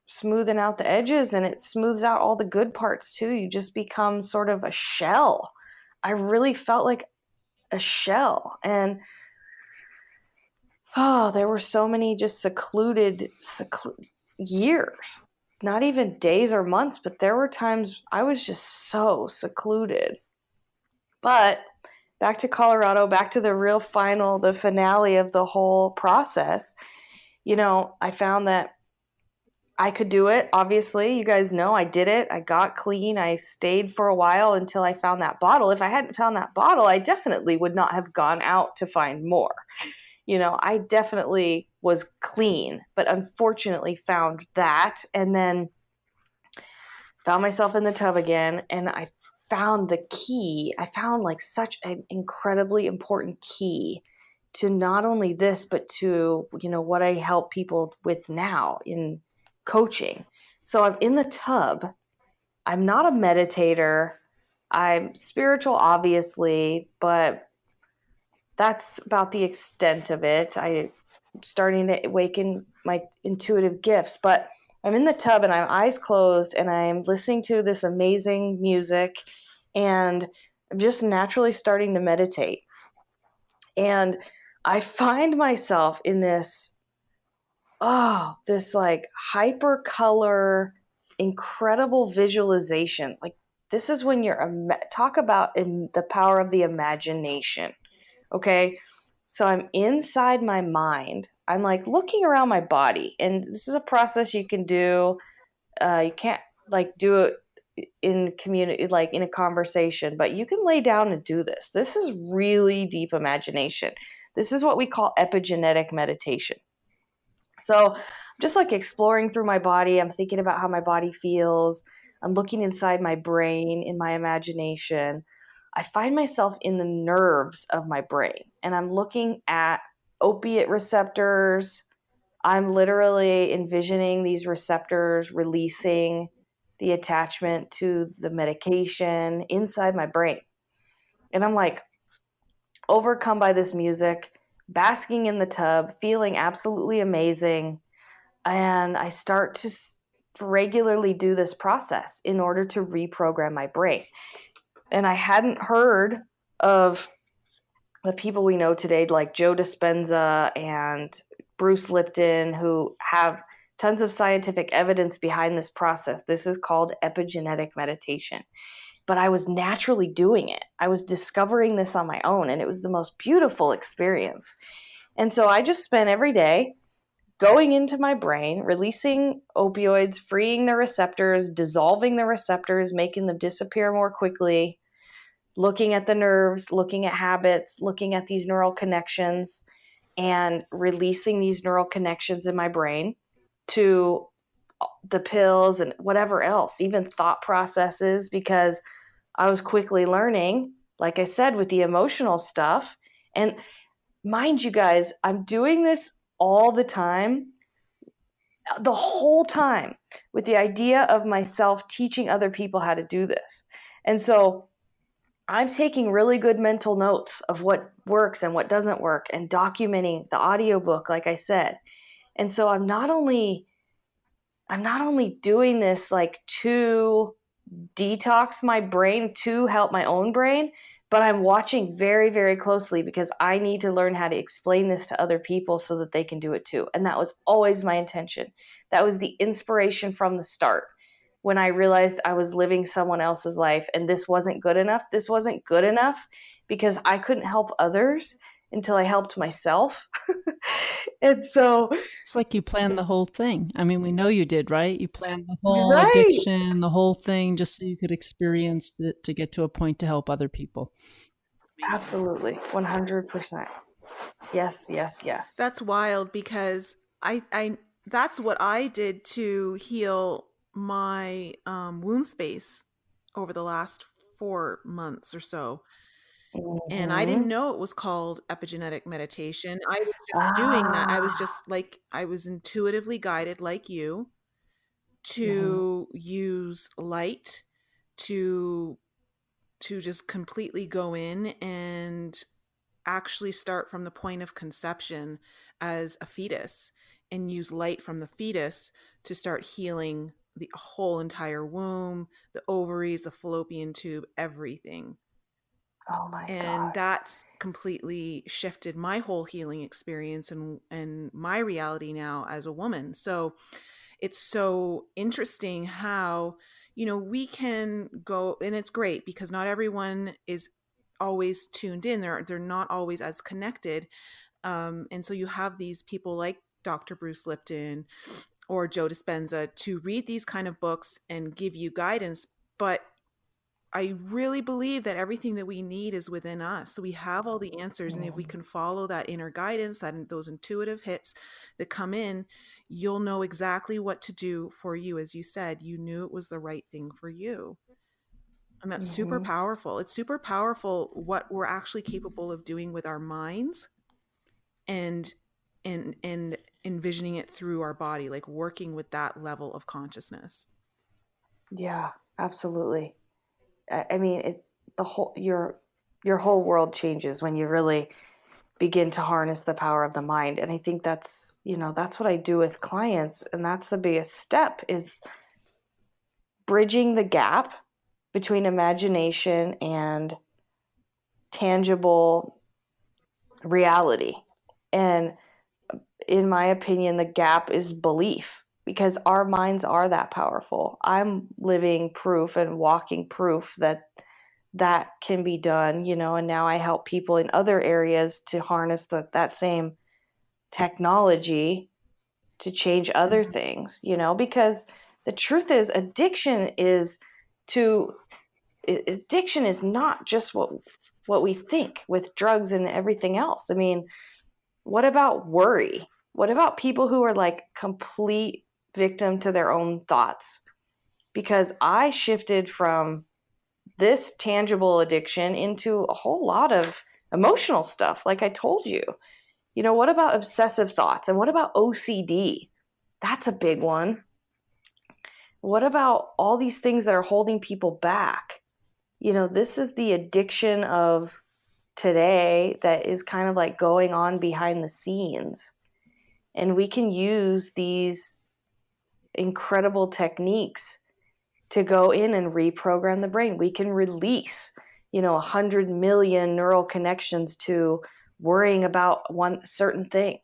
smoothing out the edges, and it smooths out all the good parts too. You just become sort of a shell. I really felt like a shell. And there were so many just secluded years, not even days or months, but there were times I was just so secluded. But back to Colorado, back to the finale of the whole process, I found that I could do it. Obviously, you guys know I did it. I got clean. I stayed for a while until I found that bottle. If I hadn't found that bottle, I definitely would not have gone out to find more. I definitely was clean, but unfortunately found that, and then found myself in the tub again, and I found the key. I found like such an incredibly important key to not only this, but to, what I help people with now in coaching. So I'm in the tub. I'm not a meditator. I'm spiritual, obviously, but that's about the extent of it. I'm starting to awaken my intuitive gifts, but I'm in the tub and I'm eyes closed and I'm listening to this amazing music, and I'm just naturally starting to meditate. And I find myself in this like hyper color, incredible visualization. Like, this is when talk about the power of the imagination. Okay. So I'm inside my mind. I'm like looking around my body, and this is a process you can do You can't like do it in community, like in a conversation, but you can lay down and do this. This is really deep imagination. This is what we call epigenetic meditation. So I'm just like exploring through my body. I'm thinking about how my body feels. I'm looking inside my brain in my imagination. I find myself in the nerves of my brain, and I'm looking at opiate receptors. I'm literally envisioning these receptors releasing the attachment to the medication inside my brain. And I'm like overcome by this music, basking in the tub, feeling absolutely amazing. And I start to regularly do this process in order to reprogram my brain. And I hadn't heard of the people we know today, like Joe Dispenza and Bruce Lipton, who have tons of scientific evidence behind this process. This is called epigenetic meditation. But I was naturally doing it. I was discovering this on my own, and it was the most beautiful experience. And so I just spent every day going into my brain, releasing opioids, freeing the receptors, dissolving the receptors, making them disappear more quickly, looking at the nerves, looking at habits, looking at these neural connections, and releasing these neural connections in my brain to the pills and whatever else, even thought processes, because I was quickly learning, like I said, with the emotional stuff. And mind you guys, I'm doing this all the time, the whole time, with the idea of myself teaching other people how to do this. And so I'm taking really good mental notes of what works and what doesn't work, and documenting the audiobook, like I said. And so I'm not only doing this like to detox my brain, to help my own brain, but I'm watching very, very closely because I need to learn how to explain this to other people so that they can do it too. And that was always my intention. That was the inspiration from the start. When I realized I was living someone else's life and this wasn't good enough, because I couldn't help others until I helped myself. And so It's like you planned the whole thing. I mean, we know you did, right? You planned the whole right. addiction, the whole thing, just so you could experience it to get to a point to help other people. Absolutely. 100%. Yes, yes, yes. That's wild, because I that's what I did to heal my womb space over the last 4 months or so. And I didn't know it was called epigenetic meditation. I was just doing that. I was just like, I was intuitively guided, like you, to use light to just completely go in and actually start from the point of conception as a fetus, and use light from the fetus to start healing the whole entire womb, the ovaries, the fallopian tube, everything. Oh my God. And that's completely shifted my whole healing experience and my reality now as a woman. So it's so interesting how, we can go, and it's great because not everyone is always tuned in. They're not always as connected. And so you have these people like Dr. Bruce Lipton or Joe Dispenza to read these kind of books and give you guidance. But I really believe that everything that we need is within us. So we have all the answers. And if we can follow that inner guidance, those intuitive hits that come in, you'll know exactly what to do for you. As you said, you knew it was the right thing for you. And that's super powerful. It's super powerful what we're actually capable of doing with our minds and envisioning it through our body, like working with that level of consciousness. Yeah, absolutely. I mean, your whole world changes when you really begin to harness the power of the mind. And I think that's what I do with clients. And that's the biggest step, is bridging the gap between imagination and tangible reality. And in my opinion, the gap is belief, because our minds are that powerful. I'm living proof and walking proof that can be done, and now I help people in other areas to harness that same technology to change other things, because the truth is addiction is not just what we think with drugs and everything else. I mean, what about worry? What about people who are like complete victim to their own thoughts? Because I shifted from this tangible addiction into a whole lot of emotional stuff, like I told you. You know, what about obsessive thoughts? And what about OCD? That's a big one. What about all these things that are holding people back? You know, this is the addiction of today that is kind of like going on behind the scenes. And we can use these incredible techniques to go in and reprogram the brain. We can release, 100 million neural connections to worrying about one certain thing.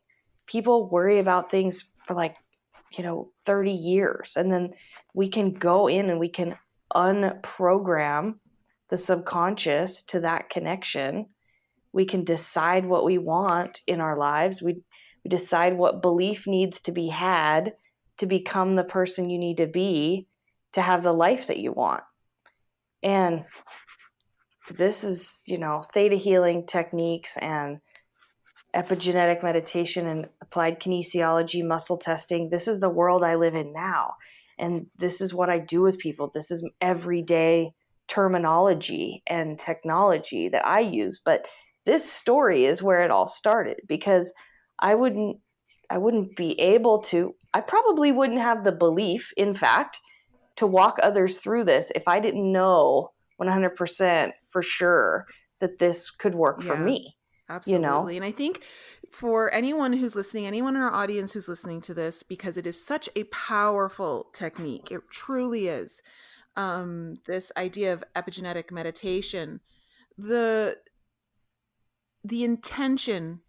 People worry about things for 30 years. And then we can go in and we can unprogram the subconscious to that connection. We can decide what we want in our lives. We decide what belief needs to be had to become the person you need to be to have the life that you want. And this is, theta healing techniques and epigenetic meditation and applied kinesiology, muscle testing. This is the world I live in now. And this is what I do with people. This is everyday terminology and technology that I use. But this story is where it all started, because I wouldn't be able to, I probably wouldn't have the belief, in fact, to walk others through this if I didn't know 100% for sure that this could work for me. Absolutely. And I think for anyone who's listening, anyone in our audience who's listening to this, because it is such a powerful technique, it truly is. This idea of epigenetic meditation, the intention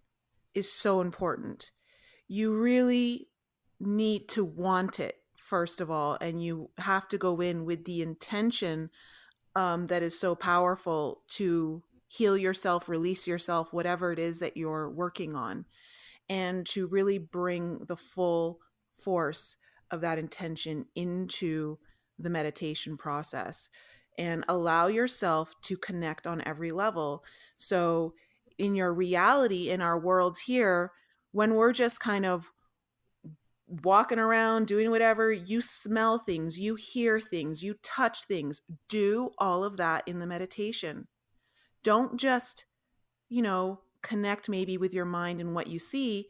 is so important. You really need to want it, first of all, and you have to go in with the intention that is so powerful to heal yourself, release yourself, whatever it is that you're working on, and to really bring the full force of that intention into the meditation process and allow yourself to connect on every level. So in your reality, in our worlds here, when we're just kind of walking around doing whatever, you smell things, you hear things, you touch things. Do all of that in the meditation. Don't just, connect maybe with your mind and what you see.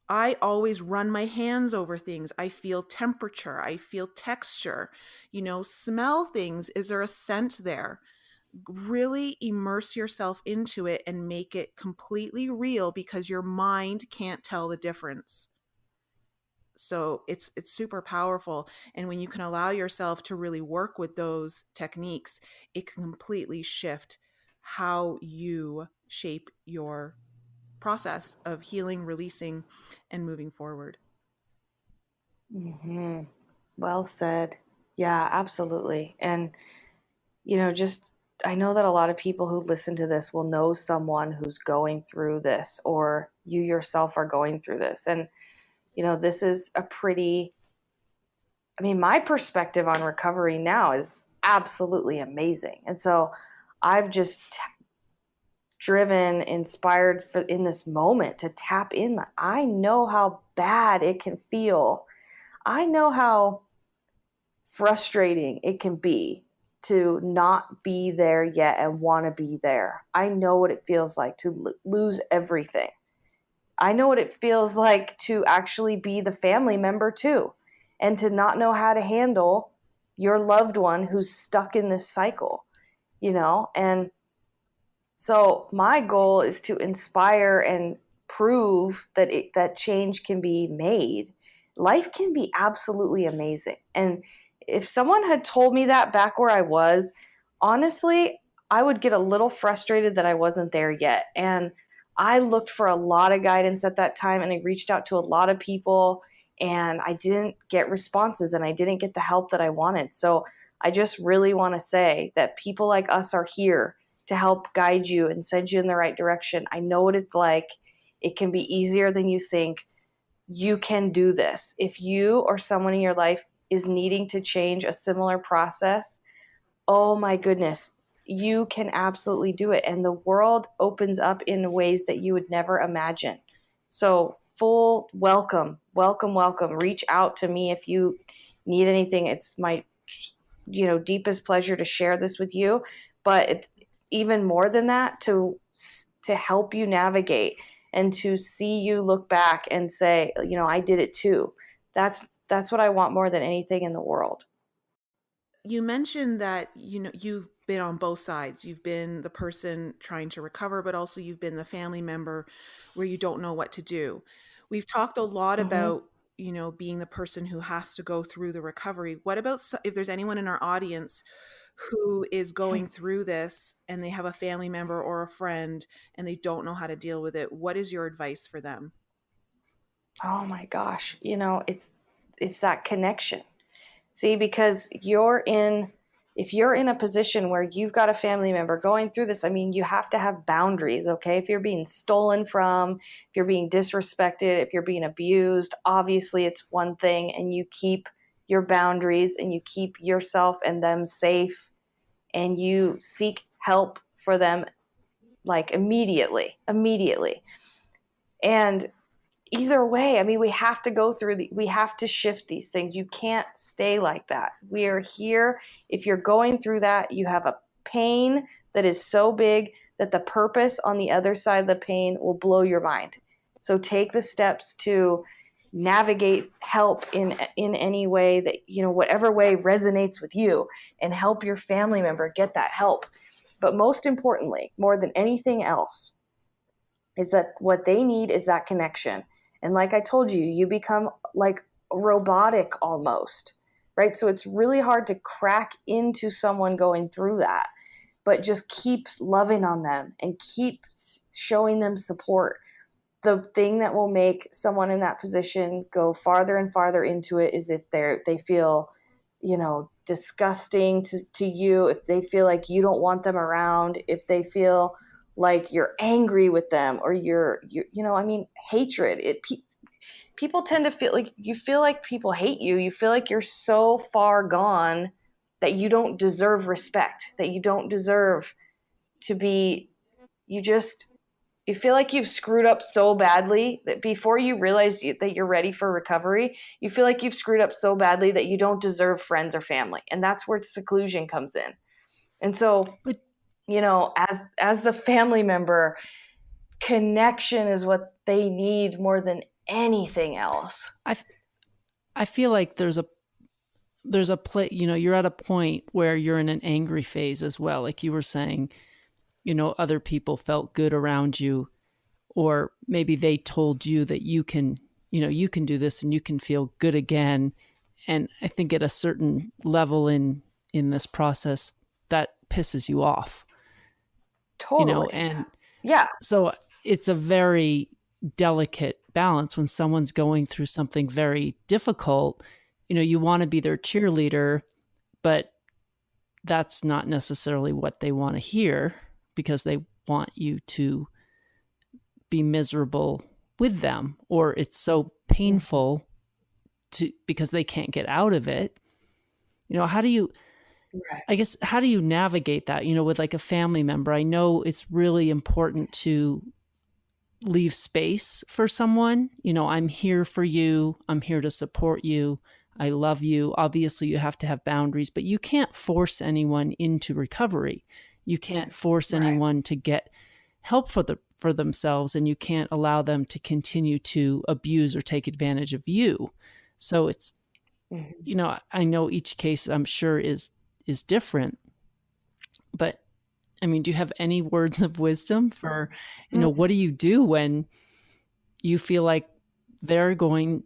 I always run my hands over things. I feel temperature. I feel texture. Smell things. Is there a scent there? Really immerse yourself into it and make it completely real, because your mind can't tell the difference. So it's super powerful. And when you can allow yourself to really work with those techniques, it can completely shift how you shape your process of healing, releasing, and moving forward. Mm-hmm. Well said. Yeah, absolutely. And, I know that a lot of people who listen to this will know someone who's going through this, or you yourself are going through this. And, this is my perspective on recovery now is absolutely amazing. And so I've just inspired in this moment to tap in. I know how bad it can feel. I know how frustrating it can be to not be there yet and want to be there. I know what it feels like to lose everything. I know what it feels like to actually be the family member too, and to not know how to handle your loved one who's stuck in this cycle, and so my goal is to inspire and prove that change can be made. Life can be absolutely amazing. And if someone had told me that back where I was, honestly, I would get a little frustrated that I wasn't there yet. And I looked for a lot of guidance at that time, and I reached out to a lot of people, and I didn't get responses, and I didn't get the help that I wanted. So I just really want to say that people like us are here to help guide you and send you in the right direction. I know what it's like. It can be easier than you think. You can do this. If you or someone in your life is needing to change a similar process, oh my goodness, you can absolutely do it. And the world opens up in ways that you would never imagine. So full welcome. Reach out to me if you need anything. It's my, deepest pleasure to share this with you. But it's even more than that, to help you navigate and to see you look back and say, I did it too. That's what I want more than anything in the world. You mentioned that, you've been on both sides. You've been the person trying to recover, but also you've been the family member where you don't know what to do. We've talked a lot about, being the person who has to go through the recovery. What about if there's anyone in our audience who is going through this and they have a family member or a friend and they don't know how to deal with it? What is your advice for them? Oh my gosh. It's that connection. See, because if you're in a position where you've got a family member going through this, you have to have boundaries, okay? If you're being stolen from, if you're being disrespected, if you're being abused, obviously it's one thing, and you keep your boundaries and you keep yourself and them safe, and you seek help for them like immediately. And either way, we have to go through we have to shift these things. You can't stay like that. We are here. If you're going through that, you have a pain that is so big that the purpose on the other side of the pain will blow your mind. So take the steps to navigate help in any way that, whatever way resonates with you, and help your family member get that help. But most importantly, more than anything else, is that what they need is that connection. And like I told you, you become like robotic almost, right? So it's really hard to crack into someone going through that, but just keep loving on them and keep showing them support. The thing that will make someone in that position go farther and farther into it is if they feel, disgusting to you, if they feel like you don't want them around, if they feel like you're angry with them, or you're hatred. People tend to feel like people hate you. You feel like you're so far gone that you don't deserve respect, that you don't deserve to be, you feel like you've screwed up so badly that before you realize that you're ready for recovery, you feel like you've screwed up so badly that you don't deserve friends or family. And that's where seclusion comes in. And so, as the family member, connection is what they need more than anything else. I feel like there's a play, you're at a point where you're in an angry phase as well. Like you were saying, other people felt good around you, or maybe they told you that you can do this and you can feel good again. And I think at a certain level in this process, that pisses you off. Totally. And yeah. So it's a very delicate balance when someone's going through something very difficult. You want to be their cheerleader, but that's not necessarily what they want to hear, because they want you to be miserable with them, or it's so painful because they can't get out of it. How do you, right. I guess, how do you navigate that, with like a family member? I know it's really important to leave space for someone. I'm here for you. I'm here to support you. I love you. Obviously, you have to have boundaries, but you can't force anyone into recovery. You can't force anyone to get help for themselves, and you can't allow them to continue to abuse or take advantage of you. So it's, I know each case, I'm sure, is different, but do you have any words of wisdom for, what do you do when you feel like they're going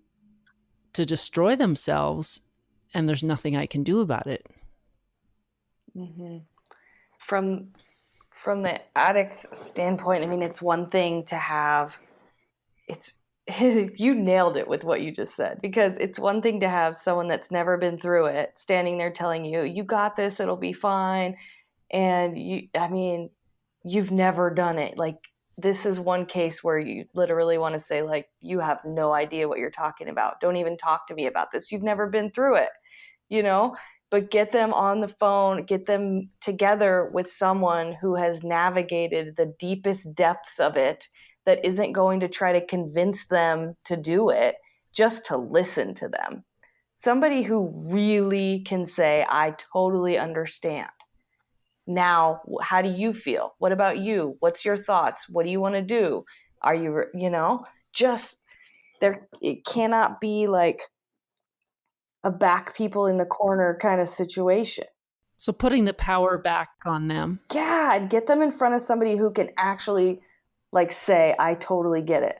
to destroy themselves and there's nothing I can do about it? Mm-hmm. From the addict's standpoint, it's one thing to have, you nailed it with what you just said, because it's one thing to have someone that's never been through it standing there telling you, you got this, it'll be fine. And you've never done it. Like, this is one case where you literally want to say, like, you have no idea what you're talking about. Don't even talk to me about this. You've never been through it. but get them on the phone, get them together with someone who has navigated the deepest depths of it, that isn't going to try to convince them to do it, just to listen to them. Somebody who really can say, I totally understand. Now, how do you feel? What about you? What's your thoughts? What do you want to do? Are you, just there, it cannot be like a back people in the corner kind of situation. So putting the power back on them. Yeah, and get them in front of somebody who can actually like say, I totally get it,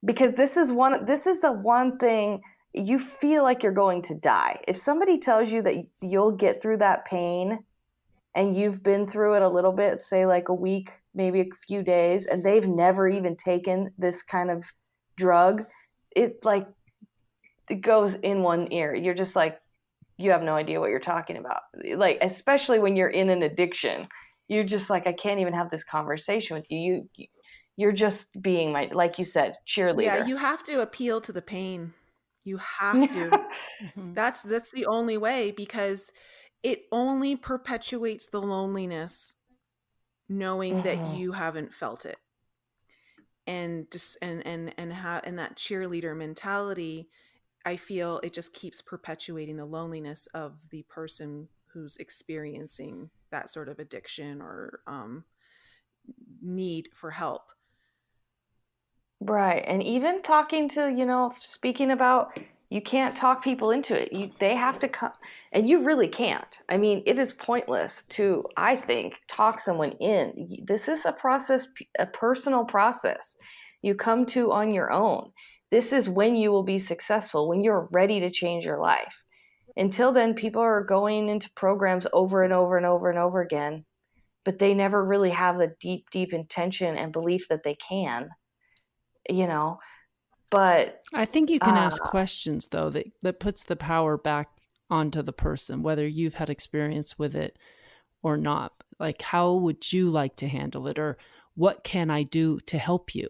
because this is the one thing you feel like you're going to die. If somebody tells you that you'll get through that pain and you've been through it a little bit, say like a week, maybe a few days, and they've never even taken this kind of drug, it goes in one ear. You're just like, you have no idea what you're talking about. Like, especially when you're in an addiction, you're just like, I can't even have this conversation with you. You're just being my, like you said, cheerleader. Yeah, you have to appeal to the pain. You have to. That's the only way, because it only perpetuates the loneliness knowing that you haven't felt it. And just and that cheerleader mentality, I feel it just keeps perpetuating the loneliness of the person who's experiencing that sort of addiction or need for help. Right. And even talking to, speaking about, you can't talk people into it. They have to come, and you really can't. I mean, it is pointless to, I think, talk someone in. This is a process, a personal process you come to on your own. This is when you will be successful, when you're ready to change your life. Until then, people are going into programs over and over and over and over again, but they never really have the deep, deep intention and belief that they can, but I think you can ask questions, though, that puts the power back onto the person, whether you've had experience with it or not. Like, how would you like to handle it? Or what can I do to help you?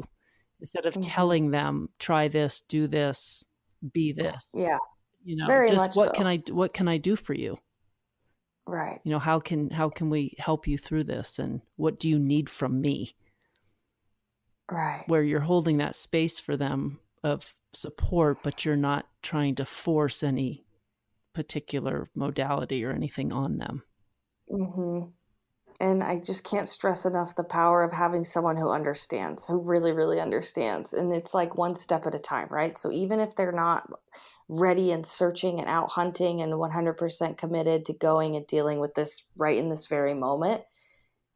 Instead of telling them, try this, do this, be this. Yeah. Very just much what can I do for you? Right. How can we help you through this? And what do you need from me? Right. Where you're holding that space for them of support, but you're not trying to force any particular modality or anything on them. And I just can't stress enough the power of having someone who understands, who really, really understands. And it's like one step at a time, right? So even if they're not ready and searching and out hunting and 100% committed to going and dealing with this right in this very moment,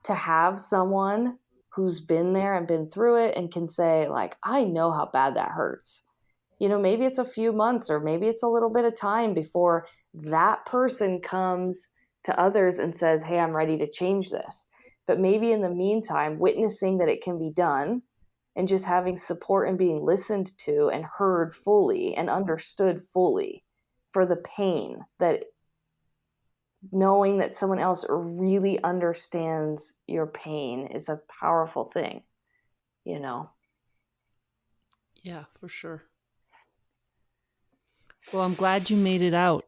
to have someone who's been there and been through it and can say, like, I know how bad that hurts. Maybe it's a few months or maybe it's a little bit of time before that person comes to others and says, hey, I'm ready to change this. But maybe in the meantime, witnessing that it can be done and just having support and being listened to and heard fully and understood fully for the pain, that knowing that someone else really understands your pain is a powerful thing, Yeah, for sure. Well, I'm glad you made it out.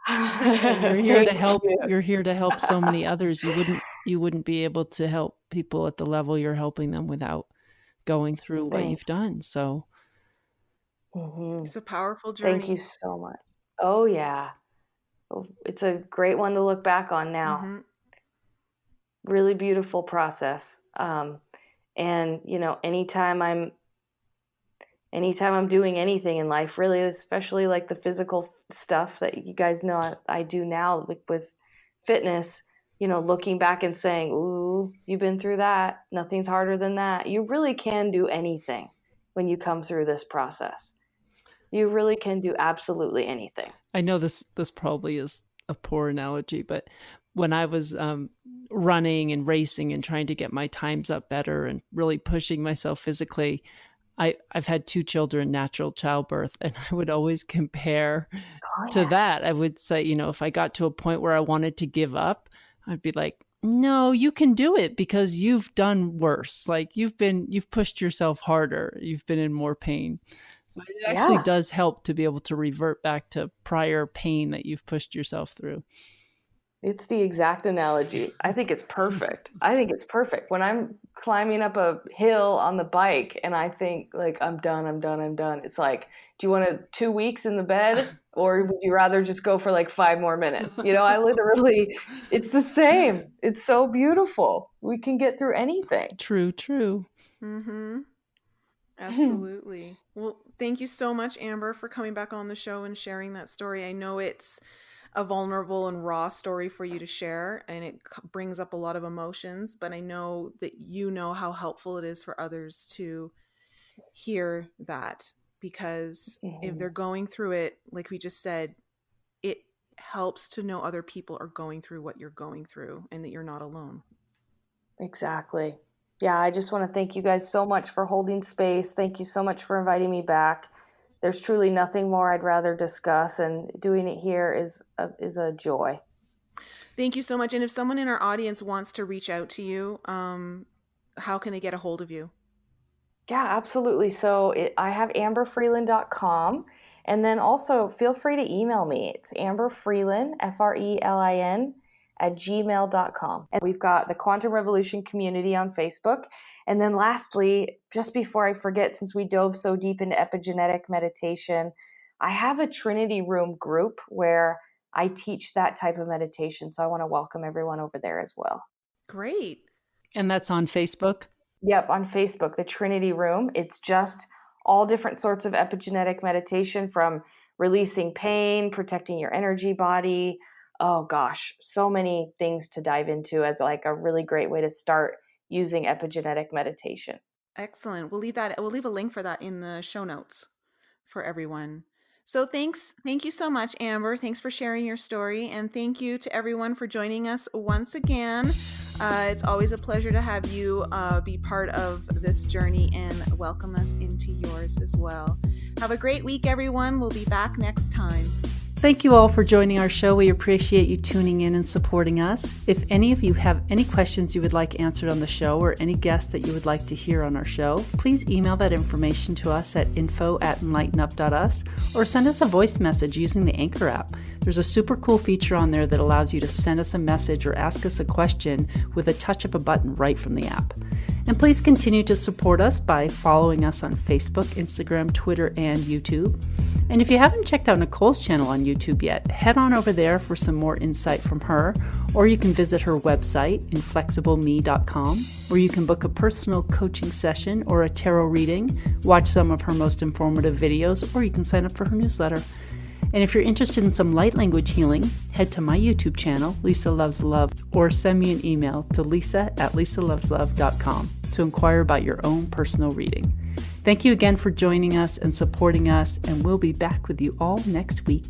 You're here to help. You're here to help so many others. You wouldn't be able to help people at the level you're helping them without going through what you've done. So it's a powerful journey. Thank you so much. Oh yeah. It's a great one to look back on now. Really beautiful process. And anytime I'm doing anything in life, really, especially like the physical stuff that you guys know I do now, like with fitness, looking back and saying, ooh, you've been through that. Nothing's harder than that. You really can do anything when you come through this process. You really can do absolutely anything. I know this probably is a poor analogy, but when I was running and racing and trying to get my times up better and really pushing myself physically, I've had 2 children, natural childbirth, and I would always compare to that. I would say, if I got to a point where I wanted to give up, I'd be like, no, you can do it because you've done worse. Like you've pushed yourself harder. You've been in more pain. So it actually does help to be able to revert back to prior pain that you've pushed yourself through. It's the exact analogy. I think it's perfect. When I'm climbing up a hill on the bike and I think like, I'm done. It's like, do you want 2 weeks in the bed, or would you rather just go for like 5 more minutes? It's the same. It's so beautiful. We can get through anything. True. Mm-hmm. Absolutely. Well, thank you so much, Amber, for coming back on the show and sharing that story. I know it's a vulnerable and raw story for you to share, and it brings up a lot of emotions, but I know that you know how helpful it is for others to hear that, because if they're going through it, like we just said, it helps to know other people are going through what you're going through and that you're not alone. Exactly. Yeah, I just want to thank you guys so much for holding space. Thank you so much for inviting me back. There's truly nothing more I'd rather discuss, and doing it here is a joy. Thank you so much. And if someone in our audience wants to reach out to you, how can they get a hold of you? Yeah, absolutely. So I have amberfrelin.com, and then also feel free to email me. It's amberfrelin, Frelin, @gmail.com. And we've got the Quantum Revolution community on Facebook. And then lastly, just before I forget, since we dove so deep into epigenetic meditation, I have a Trinity Room group where I teach that type of meditation. So I want to welcome everyone over there as well. Great. And that's on Facebook? Yep, on Facebook, the Trinity Room. It's just all different sorts of epigenetic meditation, from releasing pain, protecting your energy body. Oh gosh, so many things to dive into as like a really great way to start using epigenetic meditation. Excellent. We'll leave a link for that in the show notes for everyone. So thank you so much, Amber. Thanks for sharing your story, and thank you to everyone for joining us once again. It's always a pleasure to have you be part of this journey and welcome us into yours as well. Have a great week, everyone. We'll be back next time. Thank you all for joining our show. We appreciate you tuning in and supporting us. If any of you have any questions you would like answered on the show, or any guests that you would like to hear on our show, please email that information to us at info@enlightenup.us, or send us a voice message using the Anchor app. There's a super cool feature on there that allows you to send us a message or ask us a question with a touch of a button right from the app. And please continue to support us by following us on Facebook, Instagram, Twitter, and YouTube. And if you haven't checked out Nicole's channel on YouTube yet, head on over there for some more insight from her, or you can visit her website, inflexibleme.com, where you can book a personal coaching session or a tarot reading, watch some of her most informative videos, or you can sign up for her newsletter. And if you're interested in some light language healing, head to my YouTube channel, Lisa Loves Love, or send me an email to lisa@lisaloveslove.com to inquire about your own personal reading. Thank you again for joining us and supporting us, and we'll be back with you all next week.